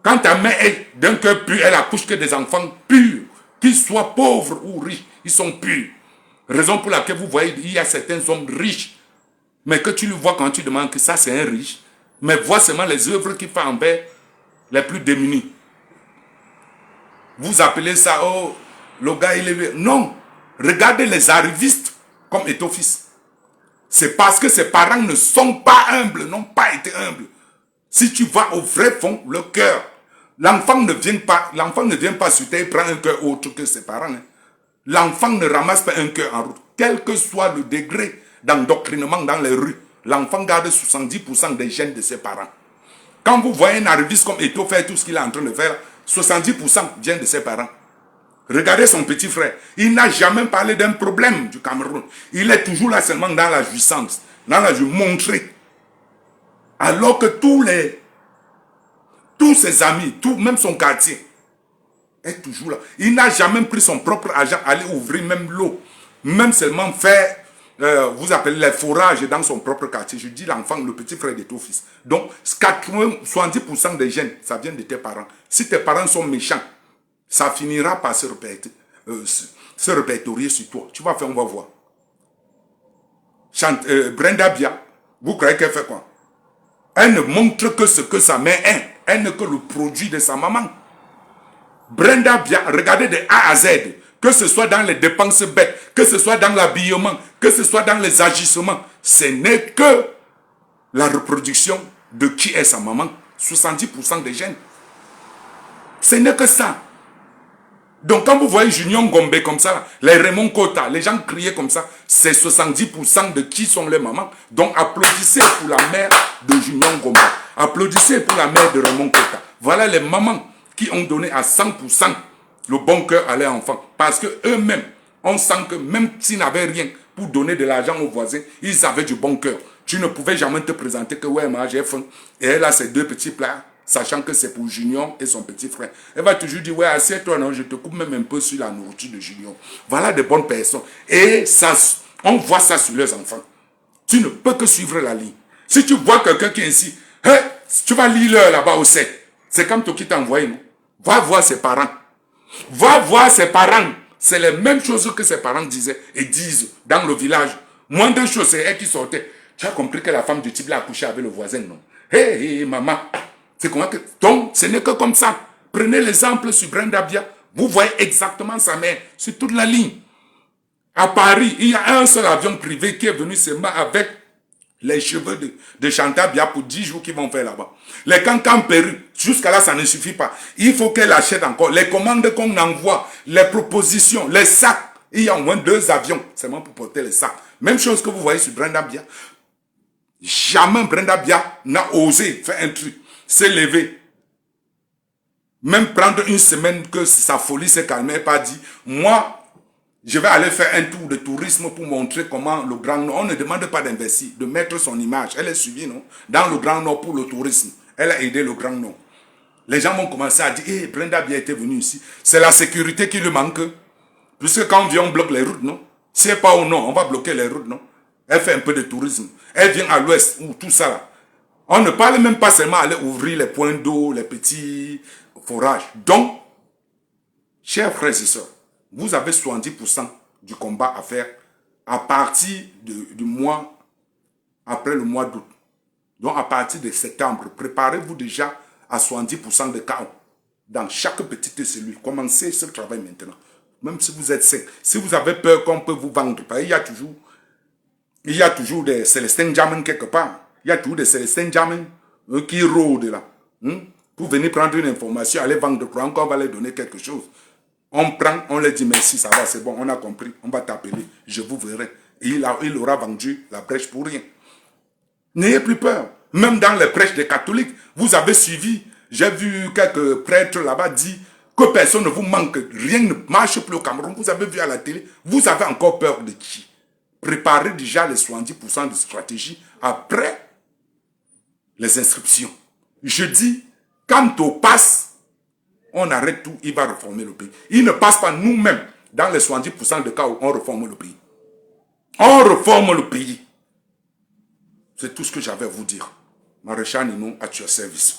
Quand ta mère est d'un cœur pur, elle accouche que des enfants purs. Qu'ils soient pauvres ou riches, ils sont purs. Raison pour laquelle vous voyez, il y a certains hommes riches. Mais que tu le vois quand tu demandes que ça c'est un riche. Mais vois seulement les œuvres qu'il fait envers les plus démunis. Vous appelez ça, oh, le gars il est... Non. Regardez les arrivistes comme Étofis. C'est parce que ses parents ne sont pas humbles, n'ont pas été humbles. Si tu vas au vrai fond, le cœur, l'enfant ne vient pas sur terre et prend un cœur autre que ses parents. Hein. L'enfant ne ramasse pas un cœur en route. Quel que soit le degré d'endoctrinement dans les rues, l'enfant garde 70% des gènes de ses parents. Quand vous voyez un arriviste comme Eto'o faire tout ce qu'il est en train de faire, 70% vient de ses parents. Regardez son petit frère. Il n'a jamais parlé d'un problème du Cameroun. Il est toujours là seulement dans la jouissance, dans la joie montrée. Alors que tous ses amis, même son quartier, est toujours là. Il n'a jamais pris son propre argent, aller ouvrir même l'eau. Même seulement faire, vous appelez les forages dans son propre quartier. Je dis l'enfant, le petit frère de ton fils. Donc, 70% des gènes, ça vient de tes parents. Si tes parents sont méchants, ça finira par se répertorier sur toi. Tu vas faire, on va voir. Brenda Biya, vous croyez qu'elle fait quoi? Elle ne montre que ce que sa mère est. Elle n'est que le produit de sa maman. Brenda Biya, regardez de A à Z, que ce soit dans les dépenses bêtes, que ce soit dans l'habillement, que ce soit dans les agissements, ce n'est que la reproduction de qui est sa maman. 70% des gènes. Ce n'est que ça. Donc quand vous voyez Junior Ngombe comme ça, les Raymond Kota, les gens criaient comme ça, c'est 70% de qui sont les mamans. Donc applaudissez pour la mère de Junior Ngombe. Applaudissez pour la mère de Raymond Kota. Voilà les mamans qui ont donné à 100% le bon cœur à leurs enfants. Parce que eux-mêmes, on sent que même s'ils n'avaient rien pour donner de l'argent aux voisins, ils avaient du bon cœur. Tu ne pouvais jamais te présenter que ouais, moi j'ai faim. Et elle a ses deux petits plats, sachant que c'est pour Junior et son petit frère. Elle va toujours dire, ouais, assieds-toi, non, je te coupe même un peu sur la nourriture de Junior. Voilà de bonnes personnes. Et ça, on voit ça sur leurs enfants. Tu ne peux que suivre la ligne. Si tu vois quelqu'un qui est ici, hey, tu vas lire l'heure là-bas au sec. C'est comme toi qui t'a envoyé, non? Va voir ses parents. Va voir ses parents. C'est les mêmes choses que ses parents disaient et disent dans le village. Moindre chose, c'est elle qui sortait. Tu as compris que la femme du type l'a accouché avec le voisin, non? Hé, hey, maman. C'est comment que... Donc, ce n'est que comme ça. Prenez l'exemple sur Brenda Biya. Vous voyez exactement sa mère sur toute la ligne. À Paris, il y a un seul avion privé qui est venu seulement avec les cheveux de Chantal Biya pour 10 jours qu'ils vont faire là-bas. Les cancans Pérou, jusqu'à là, ça ne suffit pas. Il faut qu'elle achète encore. Les commandes qu'on envoie, les propositions, les sacs. Il y a au moins 2 avions seulement pour porter les sacs. Même chose que vous voyez sur Brenda Biya. Jamais Brenda Biya n'a osé faire un truc. Se lever. Même prendre une semaine que sa folie s'est calmée, pas dit, moi, je vais aller faire un tour de tourisme pour montrer comment le Grand Nord, on ne demande pas d'investir, de mettre son image. Elle est suivie, non? Dans le Grand Nord pour le tourisme. Elle a aidé le Grand Nord. Les gens vont commencer à dire, hey, Brenda Biya était venue ici. C'est la sécurité qui lui manque. Puisque quand on vient, on bloque les routes, non? Si elle n'est pas au nord, on va bloquer les routes, non? Elle fait un peu de tourisme. Elle vient à l'ouest, ou tout ça là. On ne parle même pas seulement d'aller ouvrir les points d'eau, les petits forage. Donc, chers frères et sœurs, vous avez 70% du combat à faire à partir du mois, après le mois d'août. Donc, à partir de septembre, préparez-vous déjà à 70% de chaos dans chaque petite cellule. Commencez ce travail maintenant. Même si vous êtes 5. Si vous avez peur qu'on peut vous vendre, il y a toujours des Célestins Jamin quelque part. Il y a toujours des Célestins Jamin qui rôdent là. Pour venir prendre une information, aller vendre, croire qu'on va leur donner quelque chose. On prend, on leur dit merci, ça va, c'est bon, on a compris, on va t'appeler, je vous verrai. Et il aura vendu la brèche pour rien. N'ayez plus peur. Même dans les prêches des catholiques, vous avez suivi, j'ai vu quelques prêtres là-bas dire que personne ne vous manque, rien ne marche plus au Cameroun. Vous avez vu à la télé, vous avez encore peur de qui? Préparez déjà les 70% de stratégie après les inscriptions. Je dis, quant au pass, on arrête tout, il va reformer le pays. Il ne passe pas nous-mêmes dans les 70% de cas où on reforme le pays. On reforme le pays. C'est tout ce que j'avais à vous dire. Maréchal Nino, at your service.